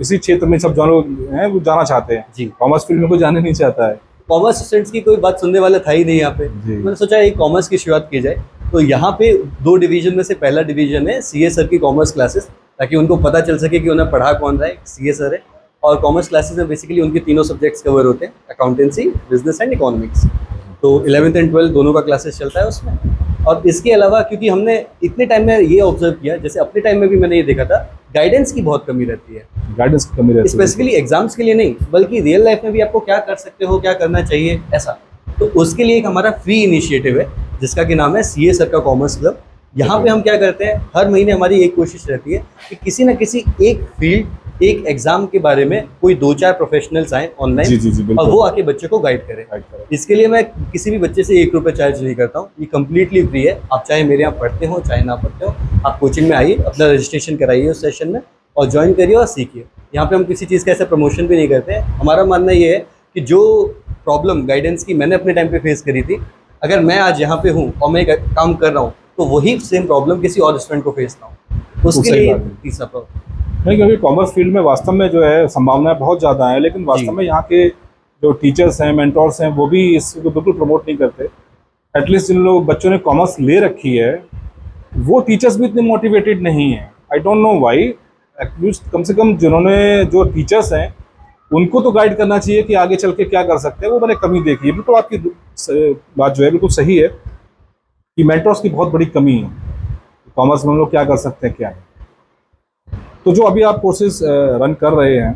इसी क्षेत्र में सब जो लोग हैं वो जाना चाहते हैं। जी, कॉमर्स फील्ड में कोई जाने नहीं चाहता है। कॉमर्स स्टूडेंट्स की कोई बात सुनने वाला था ही नहीं यहाँ पे। जी। मैंने सोचा एक कॉमर्स की शुरुआत की जाए। तो यहाँ पे 2 डिवीजन में से पहला डिवीजन है सीए सर की कॉमर्स क्लासेस, ताकि उनको पता चल सके कि उन्हें पढ़ा कौन रहा है, सीए सर है। और कॉमर्स क्लासेस में बेसिकली उनके तीनों सब्जेक्ट्स कवर होते हैं, अकाउंटेंसी, बिजनेस एंड इकोनॉमिक्स। तो 11th एंड 12th दोनों का क्लासेस चलता है उसमें। और इसके अलावा क्योंकि हमने इतने टाइम में ये ऑब्जर्व किया, जैसे अपने टाइम में भी मैंने ये देखा था, गाइडेंस की बहुत कमी रहती है। गाइडेंस की कमी रहती है, स्पेसिफिकली एग्जाम्स के लिए नहीं, बल्कि रियल लाइफ में भी आपको क्या कर सकते हो, क्या करना चाहिए, ऐसा। तो उसके लिए एक हमारा फ्री इनिशिएटिव है जिसका कि नाम है सीए सर का कॉमर्स क्लब। यहाँ पे हम क्या करते हैं, हर महीने हमारी एक कोशिश रहती है कि किसी न किसी एक फील्ड, एक एग्जाम के बारे में कोई 2-4 प्रोफेशनल्स आए जी ऑनलाइन जी जी, और बिल्कुल। वो आके बच्चे को गाइड करें। इसके लिए मैं किसी भी बच्चे से 1 रुपये चार्ज नहीं करता हूँ, ये कम्प्लीटली फ्री है। आप चाहे मेरे यहाँ पढ़ते हो चाहे ना पढ़ते हो, आप कोचिंग में आइए, अपना रजिस्ट्रेशन कराइए उस सेशन में और ज्वाइन करिए और सीखिए। यहाँ पे हम किसी चीज़ का ऐसा प्रमोशन भी नहीं करते हैं। हमारा मानना ये है कि जो प्रॉब्लम गाइडेंस की मैंने अपने टाइम पे फेस करी थी, अगर मैं आज यहाँ पे हूँ और मैं एक काम कर रहा हूँ, तो वही सेम प्रॉब्लम किसी और स्टूडेंट को फेस ना हो, उसके सही लिए बात है। तीसरा प्रॉब्लम। नहीं, क्योंकि कॉमर्स फील्ड में वास्तव में जो है संभावनाएं बहुत ज़्यादा हैं, लेकिन वास्तव में यहाँ के जो टीचर्स हैं, मेंटोर्स हैं, वो भी इसको बिल्कुल प्रमोट नहीं करते। एटलीस्ट जिन लोग बच्चों ने कॉमर्स ले रखी है, वो टीचर्स भी इतने मोटिवेटेड नहीं हैं। I don't know why. At least कम से कम जिन्होंने, जो टीचर्स हैं, उनको तो गाइड करना चाहिए कि आगे चल के क्या कर सकते हैं। वो मैंने कमी देखी है। बिल्कुल आपकी बात जो है बिल्कुल सही है कि मेंटर्स की बहुत बड़ी कमी है। कॉमर्स में हम लोग क्या कर सकते हैं, क्या नहीं। तो जो अभी आप कोर्सेज रन कर रहे हैं,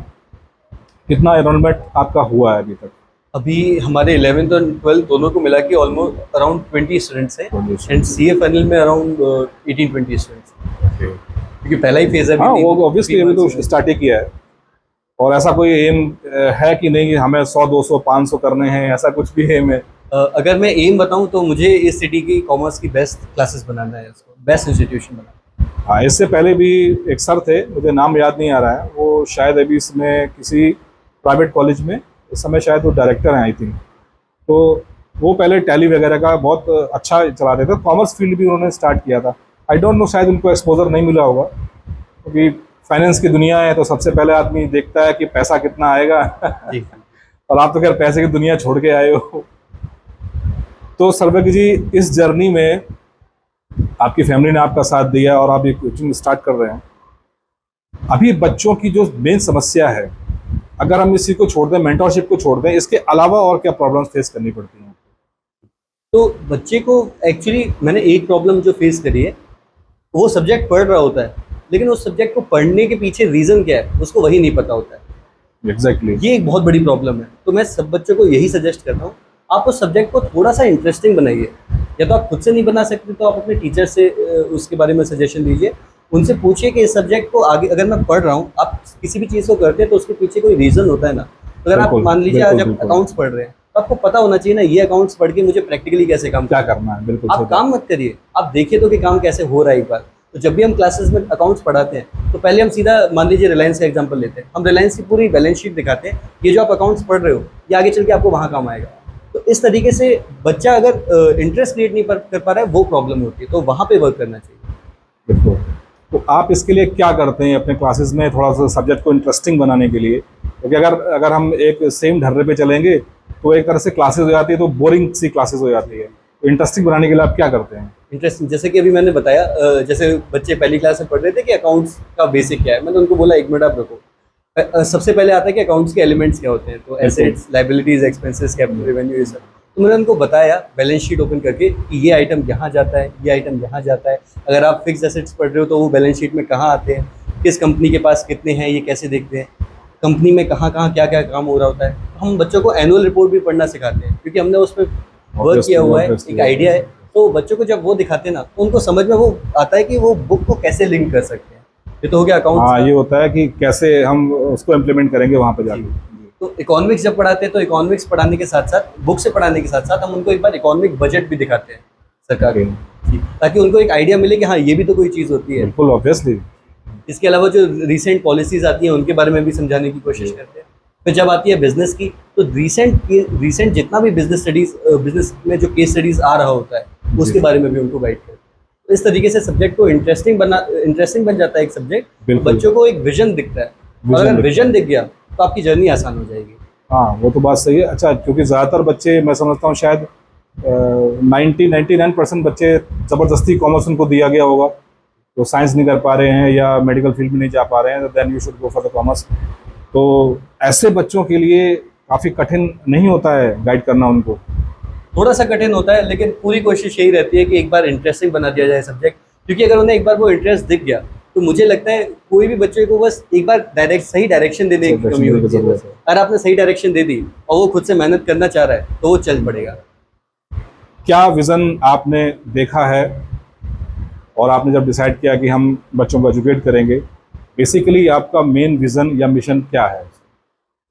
कितना एनरोलमेंट आपका हुआ है अभी तक? अभी हमारे 11th और 12th दोनों को मिला के ऑलमोस्ट अराउंड 20 स्टूडेंट्स हैं 20 एंड सीए फाइनल में अराउंड 18-20 स्टूडेंट्स, क्योंकि पहला ही फेज है। हाँ, वो ऑब्वियसली अभी तो स्टार्ट ही किया है। और ऐसा कोई एम है कि नहीं कि हमें 100, 200, 500 करने हैं, ऐसा कुछ भी एम है? अगर मैं एम बताऊं तो मुझे इस सिटी की कॉमर्स की बेस्ट क्लासेस बनाना है, इसको बेस्ट इंस्टीट्यूशन बनाना है। हाँ, इससे पहले भी एक सर थे, मुझे नाम याद नहीं आ रहा है, वो शायद अभी इसमें किसी प्राइवेट कॉलेज में इस समय शायद वो डायरेक्टर हैं, आई थिंक। तो वो पहले टैली वगैरह का बहुत अच्छा चलाते थे। कॉमर्स फील्ड भी उन्होंने स्टार्ट किया था। आई डोंट नो, शायद उनको एक्सपोजर नहीं मिला होगा, क्योंकि फाइनेंस की दुनिया है तो सबसे पहले आदमी देखता है कि पैसा कितना आएगा। जी। और आप तो खैर पैसे की दुनिया छोड़ के आए हो। तो सर्वज्ञ जी, इस जर्नी में आपकी फैमिली ने आपका साथ दिया और आप ये कोचिंग स्टार्ट कर रहे हैं। अभी बच्चों की जो मेन समस्या है, अगर हम इसी को छोड़ दें, मेंटरशिप को छोड़ दें, इसके अलावा और क्या प्रॉब्लम्स फेस करनी पड़ती हैं? तो बच्चे को एक्चुअली मैंने एक प्रॉब्लम जो फेस करी है, वो सब्जेक्ट पढ़ रहा होता है लेकिन उस सब्जेक्ट को पढ़ने के पीछे रीज़न क्या है उसको वही नहीं पता होता है। एग्जैक्टली। ये एक बहुत बड़ी प्रॉब्लम है। तो मैं सब बच्चों को यही सजेस्ट करता हूँ, आप उस सब्जेक्ट को थोड़ा सा इंटरेस्टिंग बनाइए। या तो आप खुद से नहीं बना सकते तो आप अपने टीचर से उसके बारे में सजेशन दीजिए, उनसे पूछिए कि इस सब्जेक्ट को आगे अगर मैं पढ़ रहा हूँ, आप किसी भी चीज़ को करते हैं तो उसके पीछे कोई रीज़न होता है ना। तो अगर आप मान लीजिए आज आप अकाउंट्स पढ़ रहे हैं तो आपको पता होना चाहिए ना, ये अकाउंट्स पढ़ के मुझे प्रैक्टिकली कैसे काम क्या करना है। बिल्कुल, आप काम मत करिए, आप देखिए तो कि काम कैसे हो रहा है एक बार। तो जब भी हम क्लासेस में अकाउंट्स पढ़ाते हैं तो पहले हम सीधा मान लीजिए रिलायंस का एग्जांपल लेते हैं, हम रिलायंस की पूरी बैलेंस शीट दिखाते हैं, ये जो आप अकाउंट्स पढ़ रहे हो ये आगे चल के आपको वहाँ काम आएगा। तो इस तरीके से बच्चा अगर इंटरेस्ट क्रिएट नहीं कर पा रहा है, वो प्रॉब्लम होती है, तो वहाँ पे वर्क करना चाहिए। बिल्कुल। तो आप इसके लिए क्या करते हैं अपने क्लासेस में, थोड़ा सा सब्जेक्ट को इंटरेस्टिंग बनाने के लिए? क्योंकि अगर हम एक सेम ढर्रे पे चलेंगे तो एक तरह से क्लासेस हो जाती है, तो बोरिंग सी क्लासेस हो जाती है। तो इंटरेस्टिंग बनाने के लिए आप क्या करते हैं? इंटरेस्टिंग, जैसे कि अभी मैंने बताया, जैसे बच्चे पहली क्लास में पढ़ रहे थे कि अकाउंट्स का बेसिक क्या है, मैंने उनको बोला 1 मिनट आप रखो। सबसे पहले आता है कि अकाउंट्स के एलिमेंट्स क्या होते हैं, तो assets, liabilities, expenses, capital, revenue, ये सब। तो मैंने उनको बताया बैलेंस शीट ओपन करके कि ये आइटम यहाँ जाता है, ये आइटम यहाँ जाता है। अगर आप फिक्स एसेट्स पढ़ रहे हो तो वो बैलेंस शीट में कहाँ आते हैं, किस कंपनी के पास कितने हैं, ये कैसे देखते हैं, कंपनी में कहाँ कहाँ क्या क्या काम हो रहा होता है। हम बच्चों को एनुअल रिपोर्ट भी पढ़ना सिखाते हैं, क्योंकि हमने उस पर वर्क किया हुआ है, एक आइडिया है। तो बच्चों को जब वो दिखाते हैं ना, तो उनको समझ में वो आता है कि वो बुक को कैसे लिंक कर सकते हैं। ये तो हो गया अकाउंट्स। हाँ, ये होता है कि कैसे हम उसको इम्प्लीमेंट करेंगे वहाँ पे जाके। तो इकोनॉमिक्स जब पढ़ाते हैं तो इकोनॉमिक्स पढ़ाने के साथ साथ, बुक से पढ़ाने के साथ साथ हम उनको एक बार इकोनॉमिक बजट भी दिखाते हैं सरकार की, ताकि उनको एक आइडिया मिले कि हाँ ये भी तो कोई चीज़ होती है। बिल्कुल, ऑब्वियसली। इसके अलावा जो रिसेंट पॉलिसीज आती हैं उनके बारे में भी समझाने की कोशिश करते हैं। फिर जब आती है बिजनेस की, तो रिसेंट जितना भी बिजनेस में जो केस स्टडीज आ रहा होता है उसके बारे में भी उनको गाइड करते हैं। तो इस तरीके से सब्जेक्ट को इंटरेस्टिंग बन जाता है एक सब्जेक्ट। बच्चों को एक विजन दिखता है, और अगर विजन दिख गया तो आपकी जर्नी आसान हो जाएगी। हाँ, वो तो बात सही है। अच्छा, क्योंकि ज़्यादातर बच्चे, मैं समझता हूँ शायद 99% बच्चे ज़बरदस्ती कॉमर्स उनको दिया गया होगा, तो साइंस नहीं कर पा रहे हैं या मेडिकल फील्ड में नहीं जा पा रहे हैं, तो then you should go for the commerce. तो ऐसे बच्चों के लिए काफ़ी कठिन नहीं होता है गाइड करना उनको? थोड़ा सा कठिन होता है, लेकिन पूरी कोशिश यही रहती है कि एक बार इंटरेस्टिंग बना दिया जाए सब्जेक्ट, क्योंकि अगर उन्हें एक बार वो इंटरेस्ट दिख गया तो मुझे लगता है कोई भी बच्चे को बस एक बार सही डायरेक्शन देने की कमी होती है। बस अगर आपने सही डायरेक्शन दे दी और वो खुद से मेहनत करना चाह रहा है तो वो चल पड़ेगा। क्या विज़न आपने देखा है और आपने जब डिसाइड किया कि हम बच्चों को एजुकेट करेंगे, बेसिकली आपका मेन विज़न या मिशन क्या है?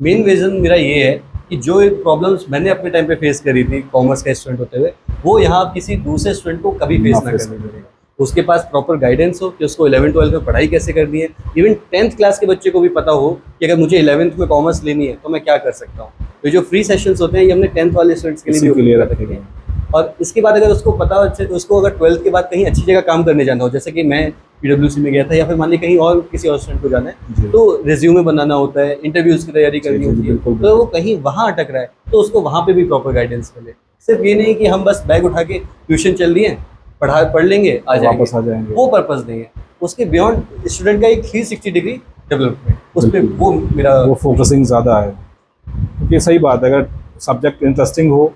मेन विजन मेरा ये है कि जो प्रॉब्लम्स मैंने अपने टाइम पे फेस करी थी कॉमर्स का स्टूडेंट होते हुए, वो यहाँ किसी दूसरे स्टूडेंट को कभी फेस ना करनी पड़ेगा। उसके पास प्रॉपर गाइडेंस हो कि उसको 11th-12th में पढ़ाई कैसे करनी है। इवन 10th क्लास के बच्चे को भी पता हो कि अगर मुझे 11th में कॉमर्स लेनी है तो मैं क्या कर सकता हूँ। तो जो फ्री सेशंस होते हैं ये हमने 10th वाले स्टूडेंट्स के लिए रखे हैं। और इसके बाद अगर उसको पता हो, उसको अगर 12th के बाद कहीं अच्छी जगह काम करने जाना हो, जैसे कि मैं PWC में गया था या फिर मान ली कहीं और किसी और स्टूडेंट को जाना है, तो रिज्यूमे बनाना होता है, इंटरव्यूज़ की तैयारी करनी होती है, तो वो कहीं वहाँ अटक रहा है तो उसको वहाँ पे भी प्रॉपर गाइडेंस मिले। सिर्फ ये नहीं कि हम बस बैग उठा के ट्यूशन चल दिए, पढ़ लेंगे आ जाएंगे, वो पर्पज़ नहीं है। उसके बियॉन्ड स्टूडेंट का एक 360 डिग्री डेवलपमेंट, उस पर वो फोकसिंग ज़्यादा है। क्योंकि सही बात है, अगर सब्जेक्ट इंटरेस्टिंग हो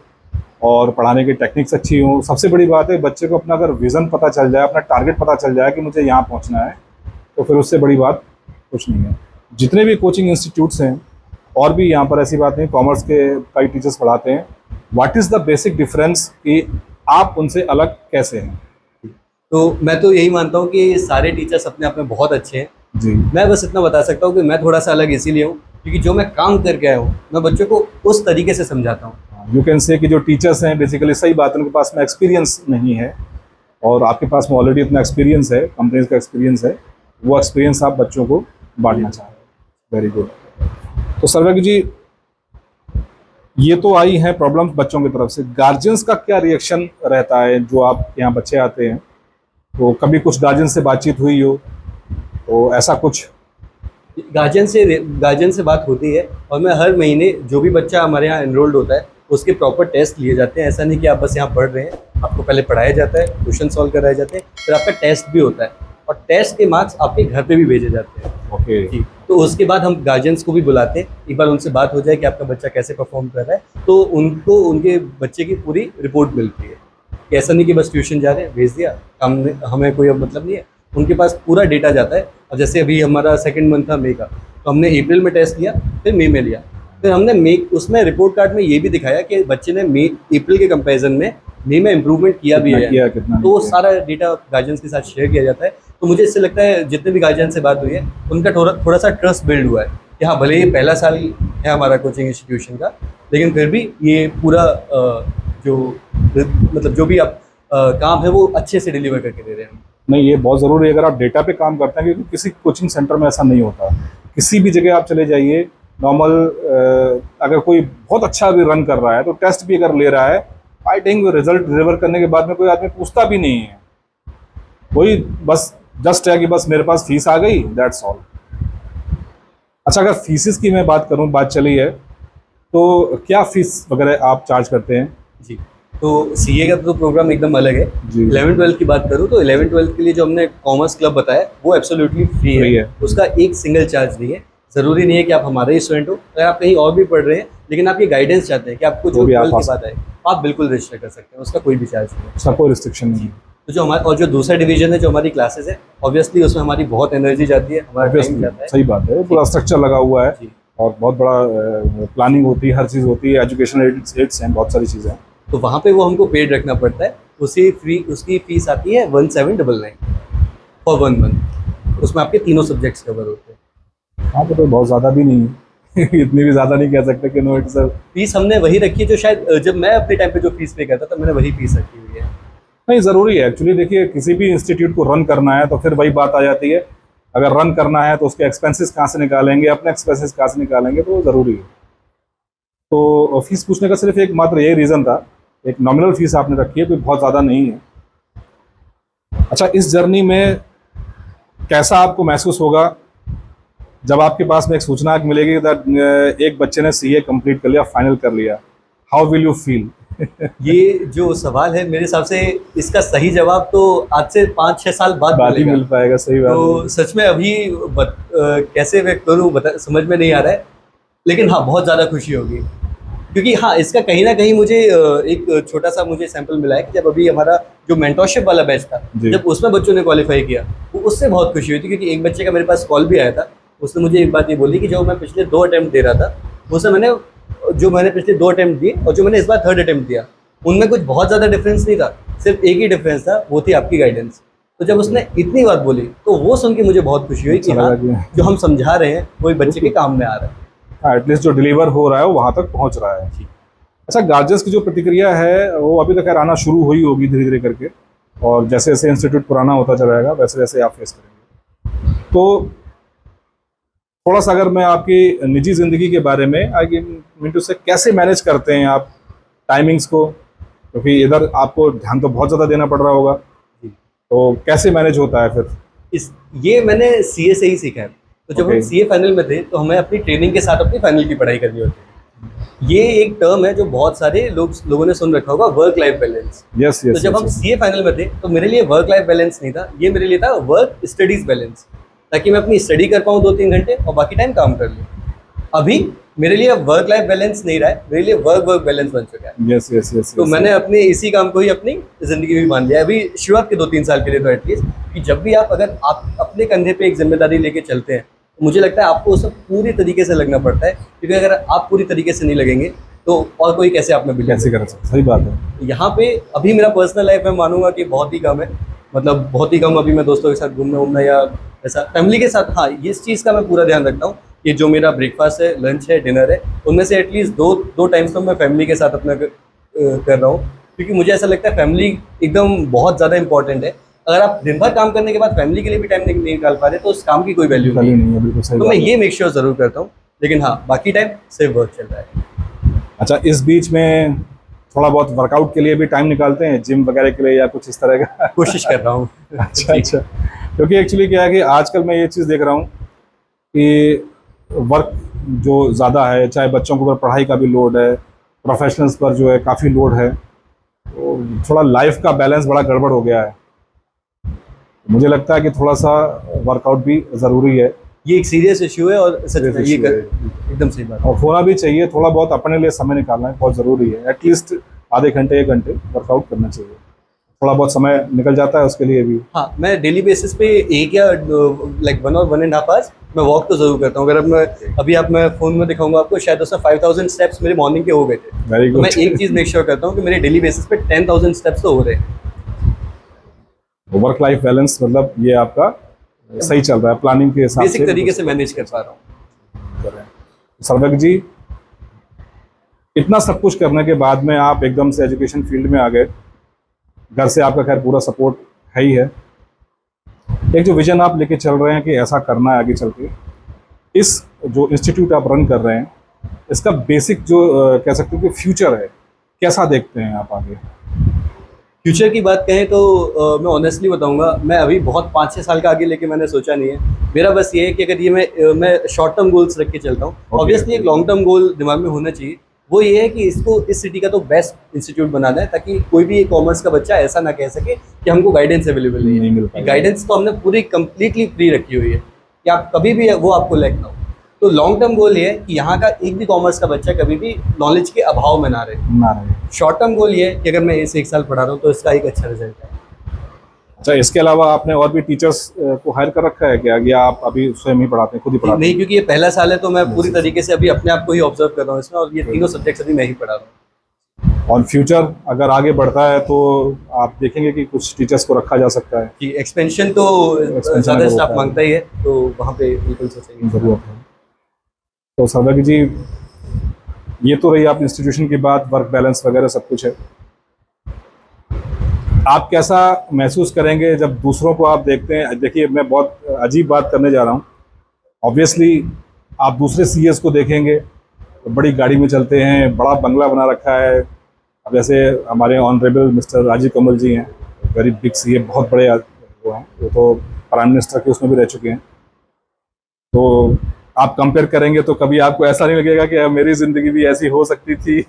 और पढ़ाने की टेक्निक्स अच्छी हो, सबसे बड़ी बात है बच्चे को अपना अगर विज़न पता चल जाए, अपना टारगेट पता चल जाए कि मुझे यहाँ पहुँचना है, तो फिर उससे बड़ी बात कुछ नहीं है। जितने भी कोचिंग इंस्टीट्यूट्स हैं, और भी यहाँ पर ऐसी बात नहीं, कॉमर्स के कई टीचर्स पढ़ाते हैं, what is the basic difference कि आप उनसे अलग कैसे हैं? तो मैं तो यही मानता हूँ कि सारे टीचर्स अपने आप में बहुत अच्छे हैं जी। मैं बस इतना बता सकता हूँ कि मैं थोड़ा सा अलग इसीलिए हूँ क्योंकि जो मैं काम करके आया हूँ मैं बच्चों को उस तरीके से समझाता हूँ। यू कैन से कि जो टीचर्स हैं बेसिकली, सही बात है, उनके पास में एक्सपीरियंस नहीं है और आपके पास में ऑलरेडी इतना एक्सपीरियंस है, कंपनीज का एक्सपीरियंस है, वो एक्सपीरियंस आप बच्चों को बांटना चाह रहे हैं। Very good. तो सर्वज्ञ जी, ये तो आई हैं प्रॉब्लम्स बच्चों की तरफ से, गार्जियंस का क्या रिएक्शन रहता है? जो आप यहाँ बच्चे आते हैं तो कभी कुछ गार्जियन से बातचीत हुई हो तो ऐसा कुछ? गार्जियन से बात होती है और मैं हर महीने जो भी बच्चा हमारे यहाँ एनरोल्ड होता है उसके प्रॉपर टेस्ट लिए जाते हैं। ऐसा नहीं कि आप बस यहाँ पढ़ रहे हैं, आपको पहले पढ़ाया जाता है, क्वेश्चन सॉल्व कराए जाते हैं, फिर आपका टेस्ट भी होता है और टेस्ट के मार्क्स आपके घर पे भी भेजे जाते हैं। ओके जी, तो उसके बाद हम गार्जियंस को भी बुलाते हैं, एक बार उनसे बात हो जाए कि आपका बच्चा कैसे परफॉर्म कर रहा है, तो उनको उनके बच्चे की पूरी रिपोर्ट मिलती है। ऐसा नहीं कि बस ट्यूशन जा रहे हैं भेज दिया, हमें कोई अब मतलब नहीं है, उनके पास पूरा डेटा जाता है। और जैसे अभी हमारा 2nd मंथ था मई का, तो हमने अप्रैल में टेस्ट लिया, फिर मई में लिया, फिर हमने मई उसमें रिपोर्ट कार्ड में ये भी दिखाया कि बच्चे ने अप्रैल के कंपैरिजन में मई में इम्प्रूवमेंट किया भी है, तो वो सारा डेटा गार्जियंस के साथ शेयर किया जाता है। तो मुझे इससे लगता है जितने भी गार्जियन से बात हुई है उनका थोड़ा सा ट्रस्ट बिल्ड हुआ है कि हाँ, भले ही पहला साल है हमारा कोचिंग इंस्टीट्यूशन का, लेकिन फिर भी ये पूरा जो भी आप काम है वो अच्छे से डिलीवर करके दे रहे हैं। नहीं, ये बहुत ज़रूरी है अगर आप डेटा पे काम करते हैं, क्योंकि किसी कोचिंग सेंटर में ऐसा नहीं होता। किसी भी जगह आप चले जाइए, नॉर्मल अगर कोई बहुत अच्छा भी रन कर रहा है तो टेस्ट भी अगर ले रहा है, आई थिंक रिजल्ट डिलीवर करने के बाद में कोई आदमी पूछता भी नहीं है, कोई बस जस्ट है कि बस मेरे पास फीस आ गई, दैट्स ऑल। अच्छा, अगर फीसिस की मैं बात करूं, बात चली है, तो क्या फीस वगैरह आप चार्ज करते हैं? जी, तो CA का तो प्रोग्राम एकदम अलग है। 11th-12th की बात करूँ तो 11th-12th के लिए जो हमने कॉमर्स क्लब बताया वो एब्सोल्युटली फ्री है, उसका एक सिंगल चार्ज नहीं है। ज़रूरी नहीं है कि आप हमारे ही स्टूडेंट हो, अगर आप कहीं और भी पढ़ रहे हैं लेकिन आप ये गाइडेंस चाहते हैं कि आपको जो 12th की बात है आप बिल्कुल रजिस्टर कर सकते हैं, उसका कोई भी चार्ज नहीं है, उसका कोई रिस्ट्रिक्शन नहीं है। तो जो हमारा और जो दूसरा डिवीजन है जो हमारी क्लासेस है, ऑब्वियसली उसमें हमारी बहुत एनर्जी जाती है, हमारा टाइम जाता है। सही बात है, पूरा स्ट्रक्चर लगा हुआ है और बहुत बड़ा प्लानिंग होती है, हर चीज़ होती है, एजुकेशनल एड्स हैं, बहुत सारी चीज़ें हैं, तो वहाँ पे वो हमको पेड रखना पड़ता है। उसकी फीस आती है 1799 फॉर 1 मंथ, उसमें आपके तीनों सब्जेक्ट्स कवर होते हैं। हाँ, तो बहुत ज़्यादा भी नहीं है इतनी भी ज़्यादा नहीं कह सकते कि नो, इट्स फीस हमने वही रखी है जो शायद जब मैं अपने टाइम पे जो फीस पे करता था मैंने वही फीस रखी हुई है। नहीं, ज़रूरी है एक्चुअली। देखिए, किसी भी इंस्टीट्यूट को रन करना है तो फिर वही बात आ जाती है, अगर रन करना है तो उसके एक्सपेंसेस कहाँ से निकालेंगे, अपने एक्सपेंसेस कहाँ से निकालेंगे, तो वो ज़रूरी है। तो फीस पूछने का सिर्फ एक मात्र यही रीज़न था, एक नॉमिनल फीस आपने रखी है, कोई बहुत ज़्यादा नहीं है। अच्छा, इस जर्नी में कैसा आपको महसूस होगा जब आपके पास में एक सूचना मिलेगी कि एक बच्चे ने CA कंप्लीट कर लिया, फाइनल कर लिया, हाउ विल यू फील? ये जो सवाल है मेरे हिसाब से इसका सही जवाब तो आज से 5-6 साल बाद बात ही मिलेगा। मिल पाएगा, सही बात है। तो सच में अभी कैसे व्यक्त करूँ बता समझ में नहीं आ रहा है। लेकिन हाँ, बहुत ज़्यादा खुशी होगी क्योंकि हाँ, इसका कहीं न कहीं मुझे एक छोटा-सा मुझे सैंपल मिला है कि जब अभी हमारा जो मेंटरशिप वाला बैच था, जी। जब उसमें बच्चों ने क्वालीफाई किया, तो उससे बहुत खुशी हुई थी क्योंकि एक बच्चे का मेरे पास कॉल भी आया था। उसने मुझे एक बात ये बोली कि जो मैं पिछले 2 अटेम्प्ट दे रहा था, उसमें मैंने पिछले 2 अटेम्प्ट दिए और जो मैंने इस बार 3rd अटेम्प्ट दिया, उनमें कुछ बहुत ज़्यादा डिफरेंस नहीं था। सिर्फ़ एक ही डिफरेंस था, वो थी आपकी गाइडेंस। तो जब उसने इतनी बात बोली, तो वो सुन के मुझे बहुत खुशी हुई कि अच्छा हाँ, लगा कि जो हम समझा रहे हैं, वो एक बच्चे के काम में आ रहा है। हाँ, एटलीस्ट जो डिलीवर हो रहा है वो वहाँ तक पहुँच रहा है। अच्छा, गार्जियंस की जो प्रतिक्रिया है वो अभी तो खैर आना शुरू हुई होगी धीरे धीरे करके, और जैसे जैसे इंस्टीट्यूट पुराना होता चला जाएगा वैसे वैसे आप फेस करेंगे। तो थोड़ा सा अगर मैं आपकी निजी ज़िंदगी के बारे में आई मीन टू से, कैसे मैनेज करते हैं आप टाइमिंग्स को, क्योंकि इधर आपको ध्यान तो बहुत ज़्यादा देना पड़ रहा होगा, तो कैसे मैनेज होता है फिर? ये मैंने सीए से ही सीखा है। तो जब हम Okay. सीए फाइनल में थे तो हमें अपनी ट्रेनिंग के साथ अपनी फाइनल की पढ़ाई करनी होती है। ये एक टर्म है जो बहुत सारे लोगों ने सुन रखा होगा, वर्क लाइफ बैलेंस। यस तो यस जब हम सीए फाइनल में थे तो मेरे लिए वर्क लाइफ बैलेंस नहीं था, ये मेरे लिए था वर्क स्टडीज बैलेंस, ताकि मैं अपनी स्टडी कर पाऊँ 2-3 घंटे और बाकी टाइम काम कर लूँ। अभी मेरे लिए वर्क लाइफ बैलेंस नहीं रहा है, मेरे लिए वर्क बैलेंस बन चुका है। Yes yes yes. तो मैंने अपने इसी काम को ही अपनी ज़िंदगी में मान लिया है। अभी शुरुआत के 2-3 साल के लिए तो एटलीस्ट, कि जब भी अगर आप अपने कंधे पे एक ज़िम्मेदारी लेके चलते हैं, तो मुझे लगता है आपको उसमें पूरी तरीके से लगना पड़ता है, क्योंकि अगर आप पूरी तरीके से नहीं लगेंगे, तो और कोई कैसे आप में बिलीव कैसे कर सकते, सही बात है। यहाँ पे अभी मेरा पर्सनल लाइफ मैं मानूंगा कि बहुत ही कम है। मतलब बहुत ही कम अभी मैं दोस्तों के साथ घूमना या ऐसा फैमिली के साथ, हाँ, इस चीज़ का मैं पूरा ध्यान रखता हूँ कि जो मेरा ब्रेकफास्ट है, लंच है, डिनर है, उनमें से एटलीस्ट दो टाइम्स तो मैं फैमिली के साथ अपना कर रहा हूँ, क्योंकि मुझे ऐसा लगता है फैमिली एकदम बहुत ज़्यादा इंपॉर्टेंट है। अगर आप दिन भर काम करने के बाद फैमिली के लिए भी टाइम नहीं निकाल पा रहे तो उस काम की कोई वैल्यू नहीं नहीं है, बिल्कुल सही है। तो बात मैं है। ये मेक श्योर ज़रूर करता हूँ, लेकिन हाँ, बाकी टाइम सिर्फ वर्क चल रहा है। अच्छा, इस बीच में थोड़ा बहुत वर्कआउट के लिए भी टाइम निकालते हैं, जिम वगैरह के लिए या कुछ इस तरह का? कोशिश कर रहा हूँ। अच्छा अच्छा, क्योंकि एक्चुअली क्या है कि आजकल मैं ये चीज़ देख रहा हूँ कि वर्क जो ज़्यादा है, चाहे बच्चों के ऊपर पढ़ाई का भी लोड है, प्रोफेशनल्स पर जो है काफ़ी लोड है, तो थोड़ा लाइफ का बैलेंस बड़ा गड़बड़ हो गया है। मुझे लगता है कि थोड़ा सा वर्कआउट भी ज़रूरी है। ये एक सीरियस इशू है और सच में Serious ये issue है। एकदम सही बात है। और होना भी चाहिए, थोड़ा बहुत अपने लिए समय निकालना है, बहुत ज़रूरी है। एटलीस्ट आधे घंटे 1 घंटे वर्कआउट करना चाहिए, थोड़ा बहुत समय निकल जाता है उसके लिए भी। हाँ, मैं डेली बेसिस पे 1 या लाइक 1 और 1.5 आवर्स मैं वॉक तो ज़रूर करता हूँ। अगर अब मैं फ़ोन में दिखाऊंगा आपको, शायद उसमें 5000 स्टेप्स मेरे मॉर्निंग के हो गए थे। वेरी तो मैं गुड। एक चीज़ मेक श्योर करता हूँ कि मेरे डेली बेसिस पे 10,000 स्टेप्स तो हो रहे हैं। वर्क लाइफ बैलेंस मतलब ये आपका सही चल रहा है, प्लानिंग के हिसाब से बेसिक तरीके से मैनेज कर पा रहा हूँ। कर रहे हैं। सर्वेक जी, इतना सब कुछ करने के बाद में आप एकदम से एजुकेशन फील्ड में आ गए, घर से आपका खैर पूरा सपोर्ट है ही है, एक जो विजन आप लेके चल रहे हैं कि ऐसा करना है आगे चल के, इस जो इंस्टीट्यूट आप रन कर रहे हैं, इसका बेसिक जो कह सकते हो कि फ्यूचर है, कैसा देखते हैं आप आगे? फ्यूचर की बात कहें तो मैं ऑनेस्टली बताऊंगा, मैं अभी बहुत 5-6 साल का आगे लेके मैंने सोचा नहीं है। मेरा बस ये है कि अगर मैं शॉर्ट टर्म गोल्स रख के चलता हूँ। ऑब्वियसली एक लॉन्ग टर्म गोल दिमाग में होना चाहिए। वो ये है कि इसको इस सिटी का तो बेस्ट इंस्टीट्यूट बनाना है, ताकि कोई भी कॉमर्स का बच्चा ऐसा ना कह सके कि हमको गाइडेंस अवेलेबल नहीं मिल है। पाएगा। गाइडेंस तो हमने पूरी कंप्लीटली फ्री रखी हुई है कि आप कभी भी वो आपको लैक ना हो। तो लॉन्ग टर्म गोल ये है कि यहाँ का एक भी कॉमर्स का बच्चा कभी भी नॉलेज के अभाव में ना रहे। शॉर्ट टर्म गोल ये है कि अगर मैं इस 1 साल पढ़ा रहा हूँ तो इसका एक अच्छा रिजल्ट है। अच्छा, इसके अलावा आपने और भी टीचर्स को हायर कर रखा है क्या, या आप अभी स्वयं ही पढ़ाते हैं, खुद ही पढ़ाते नहीं, हैं? क्योंकि ये पहला साल है तो मैं पूरी तरीके से अभी अपने आप को ही ऑब्जर्व कर रहा हूँ इसमें, और ये तीनों सब्जेक्ट्स अभी मैं ही पढ़ा रहा हूँ। और फ्यूचर अगर आगे बढ़ता है तो आप देखेंगे कि कुछ टीचर्स को रखा जा सकता है? कि एक्सपेंशन तो Expansion ज़्यादा अगर स्टाफ होता है। मांगता ही है, तो वहाँ पे बिल्कुल सोचेंगे। ज़रूरत है। तो सर्वेक जी, ये तो रही आप इंस्टीट्यूशन की बात, वर्क बैलेंस वगैरह सब कुछ है। आप कैसा महसूस करेंगे जब दूसरों को आप देखते हैं? देखिए, मैं बहुत अजीब बात करने जा रहा हूँ। ऑब्वियसली आप दूसरे सीएस को देखेंगे तो बड़ी गाड़ी में चलते हैं, बड़ा बंगला बना रखा है। अब जैसे हमारे ऑनरेबल मिस्टर राजीव कमल जी हैं, वेरी बिग सीए, बहुत बड़े वो हैं, वो तो प्राइम मिनिस्टर के उसमें भी रह चुके हैं। तो आप कंपेयर करेंगे तो कभी आपको ऐसा नहीं लगेगा कि मेरी ज़िंदगी भी ऐसी हो सकती थी?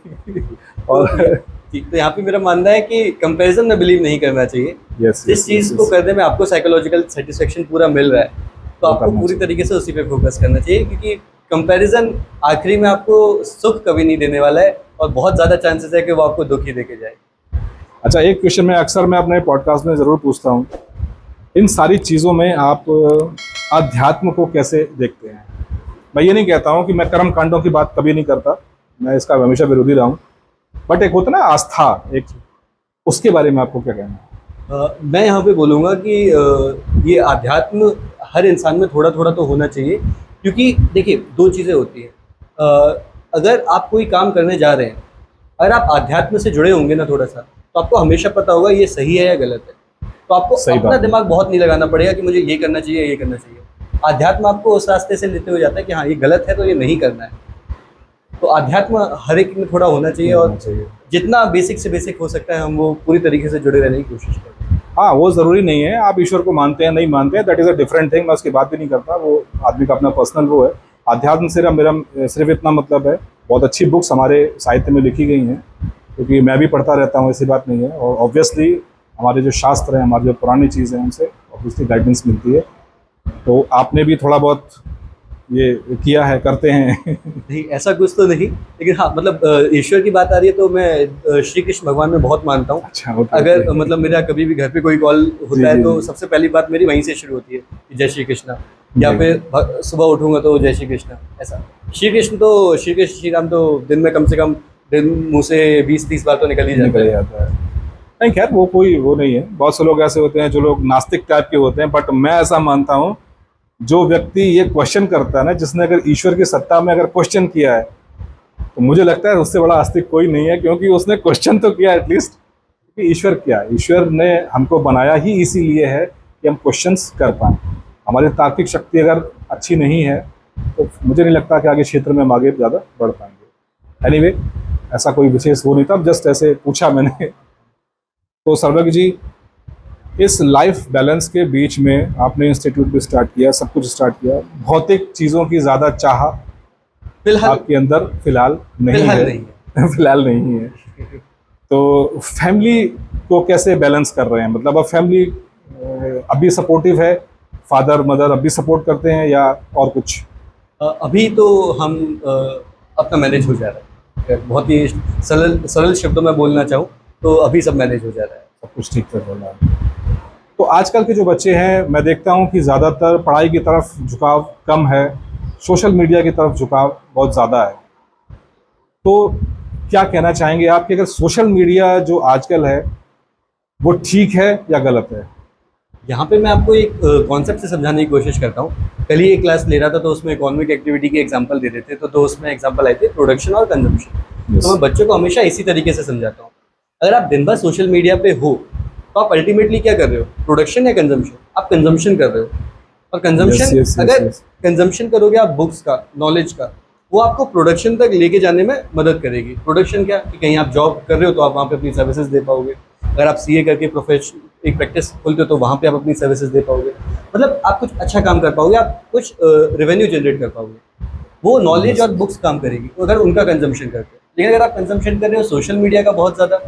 और जी, तो यहाँ पे मेरा मानना है कि कंपैरिजन में बिलीव नहीं करना चाहिए। यस जिस चीज़ को करने में आपको साइकोलॉजिकल सेटिस्फेक्शन पूरा मिल रहा है, तो वो आपको करना पूरी चाहिए। तरीके से उसी पे फोकस करना चाहिए, क्योंकि कंपैरिजन आखिरी में आपको सुख कभी नहीं देने वाला है, और बहुत ज़्यादा चांसेस है कि वो आपको दुख ही देके जाए। अच्छा, एक क्वेश्चन मैं अक्सर मैं अपने पॉडकास्ट में ज़रूर पूछता हूँ, इन सारी चीज़ों में आप अध्यात्म को कैसे देखते हैं? मैं ये नहीं कहता हूँ कि मैं कर्म कांडों की बात कभी नहीं करता, मैं इसका हमेशा विरोधी रहा हूँ, बट एक होता ना आस्था, एक उसके बारे में आपको क्या कहना है? मैं यहाँ पे बोलूँगा कि ये अध्यात्म हर इंसान में थोड़ा थोड़ा तो होना चाहिए, क्योंकि देखिए दो चीज़ें होती हैं। अगर आप कोई काम करने जा रहे हैं, अगर आप अध्यात्म से जुड़े होंगे ना थोड़ा सा, तो आपको हमेशा पता होगा ये सही है या गलत है। तो आपको सही अपना बात है। दिमाग बहुत नहीं लगाना पड़ेगा कि मुझे ये करना चाहिए, ये करना चाहिए। अध्यात्म आपको उस रास्ते से लेते हुए जाता है कि हाँ ये गलत है तो ये नहीं करना है। तो अध्यात्म हर एक में थोड़ा होना चाहिए, होना और चाहिए। जितना बेसिक से बेसिक हो सकता है हम वो पूरी तरीके से जुड़े रहने की कोशिश करें। हाँ, वो ज़रूरी नहीं है, आप ईश्वर को मानते हैं नहीं मानते हैं, that is a different thing, मैं उसकी बात भी नहीं करता, वो आदमी का अपना पर्सनल वो है। अध्यात्म से मेरा सिर्फ इतना मतलब है, बहुत अच्छी बुक्स हमारे साहित्य में लिखी गई हैं, क्योंकि मैं भी पढ़ता रहता हूँ, ऐसी बात नहीं है, और ऑब्वियसली हमारे जो शास्त्र हैं, हमारी जो पुरानी चीज़ें हैं, उनसे ऑब्वियसली गाइडेंस मिलती है। तो आपने भी थोड़ा बहुत ये किया है, करते हैं। नहीं, ऐसा कुछ तो नहीं, लेकिन हाँ मतलब ईश्वर की बात आ रही है तो मैं श्री कृष्ण भगवान में बहुत मानता हूँ। अच्छा, ओके, अगर ओके। मतलब मेरा कभी भी घर पे कोई कॉल जी, होता है जी, तो जी। सबसे पहली बात मेरी वहीं से शुरू होती है कि जय श्री कृष्णा, या जी। फिर सुबह उठूंगा तो जय श्री कृष्णा। ऐसा श्री कृष्ण श्री राम तो दिन में कम से कम दिन मुँह से 20-30 बार तो निकल ही जाता निकल है। जाता है। नहीं, खैर वो कोई वो नहीं है, बहुत से लोग ऐसे होते हैं जो लोग नास्तिक टाइप के होते हैं, बट मैं ऐसा मानता हूँ, जो व्यक्ति ये क्वेश्चन करता है ना, जिसने अगर ईश्वर की सत्ता में अगर क्वेश्चन किया है, तो मुझे लगता है उससे बड़ा आस्तिक कोई नहीं है, क्योंकि उसने क्वेश्चन तो किया एटलीस्ट कि ईश्वर क्या है। ईश्वर ने हमको बनाया ही इसीलिए है कि हम क्वेश्चंस कर पाएँ। हमारी तार्किक शक्ति अगर अच्छी नहीं है, तो मुझे नहीं लगता कि आगे क्षेत्र में हम आगे ज़्यादा बढ़ पाएंगे। एनीवे, ऐसा कोई विशेष वो नहीं था, जस्ट ऐसे पूछा मैंने। तो सर्वज्ञ जी, इस लाइफ बैलेंस के बीच में आपने इंस्टीट्यूट भी स्टार्ट किया, सब कुछ स्टार्ट किया, भौतिक चीज़ों की ज़्यादा चाह फिलहाल आपके अंदर फिलहाल नहीं फिलहाल है। नहीं है। फिलहाल नहीं है। तो फैमिली को कैसे बैलेंस कर रहे हैं? मतलब अब फैमिली अभी सपोर्टिव है, फादर मदर अभी सपोर्ट करते हैं, या और कुछ? अभी तो हम अपना मैनेज हो जा रहा है। अगर बहुत ही सरल सरल शब्दों में बोलना चाहूँ तो अभी सब मैनेज हो जा रहा है। सब कुछ ठीक चल रहा है। तो आजकल के जो बच्चे हैं, मैं देखता हूँ कि ज़्यादातर पढ़ाई की तरफ झुकाव कम है, सोशल मीडिया की तरफ झुकाव बहुत ज़्यादा है। तो क्या कहना चाहेंगे आप कि अगर सोशल मीडिया जो आजकल है, वो ठीक है या गलत है? यहाँ पे मैं आपको एक कॉन्सेप्ट से समझाने की कोशिश करता हूँ। कल ही एक क्लास ले रहा था तो उसमें इकोनॉमिक एक्टिविटी की एग्जांपल दे रहे थे, तो उसमें एग्जांपल आए थे प्रोडक्शन और कंजम्पशन। तो मैं बच्चों को हमेशा इसी तरीके से समझाता हूँ। अगर आप दिन भर सोशल मीडिया पे हो तो आप अल्टीमेटली क्या कर रहे हो, प्रोडक्शन या कंजम्पशन? आप कंजम्पशन कर रहे हो। और कंजम्पशन यस, अगर यस। कंजम्पशन करोगे आप बुक्स का, नॉलेज का, वो आपको प्रोडक्शन तक लेके जाने में मदद करेगी। प्रोडक्शन क्या कि कहीं आप जॉब कर रहे हो तो आप वहाँ पे अपनी सर्विसेज दे पाओगे। अगर आप सीए करके प्रोफेशन एक प्रैक्टिस खोलते हो तो वहाँ पे आप अपनी सर्विसेज दे पाओगे। मतलब आप कुछ अच्छा काम कर पाओगे, आप कुछ रेवेन्यू जनरेट कर पाओगे। वो नॉलेज और बुक्स काम करेगी तो अगर उनका कंजम्पशन करते हो। लेकिन अगर आप कंजम्पशन कर रहे हो सोशल मीडिया का बहुत ज़्यादा,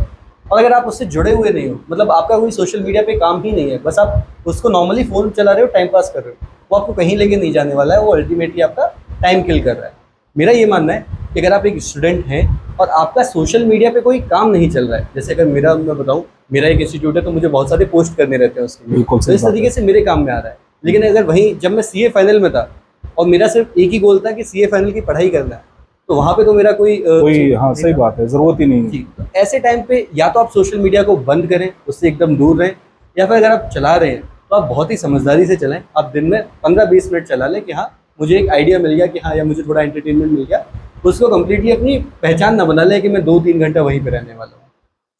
और अगर आप उससे जुड़े हुए नहीं हो, मतलब आपका कोई सोशल मीडिया पे काम ही नहीं है, बस आप उसको नॉर्मली फ़ोन चला रहे हो, टाइम पास कर रहे हो, वो आपको कहीं लेके नहीं जाने वाला है। वो अल्टीमेटली आपका टाइम किल कर रहा है। मेरा ये मानना है कि अगर आप एक स्टूडेंट हैं और आपका सोशल मीडिया पे कोई काम नहीं चल रहा है, जैसे अगर मेरा मैं बताऊँ, मेरा एक इंस्टीट्यूट है तो मुझे बहुत सारे पोस्ट करने रहते हैं उसके लिए, बिल्कुल तो सही इस बात तरीके है। से मेरे काम में आ रहा है। लेकिन अगर वहीं जब मैं सीए फाइनल में था और मेरा सिर्फ एक ही गोल था कि सीए फाइनल की पढ़ाई करना है, तो वहाँ पे तो मेरा कोई कोई, हाँ, नहीं सही था। बात है, ज़रूरत ही नहीं है। जी, तो ऐसे टाइम पे या तो आप सोशल मीडिया को बंद करें, उससे एकदम दूर रहें, या फिर अगर आप चला रहे हैं तो आप बहुत ही समझदारी से चलाएं। आप दिन में 15-20 मिनट चला लें कि हाँ मुझे एक आइडिया मिल गया, कि हाँ या मुझे थोड़ा एंटरटेनमेंट मिल गया, तो उसको कम्प्लीटली अपनी पहचान ना बना लें कि मैं 2-3 घंटा वहीं पे रहने वाला हूँ।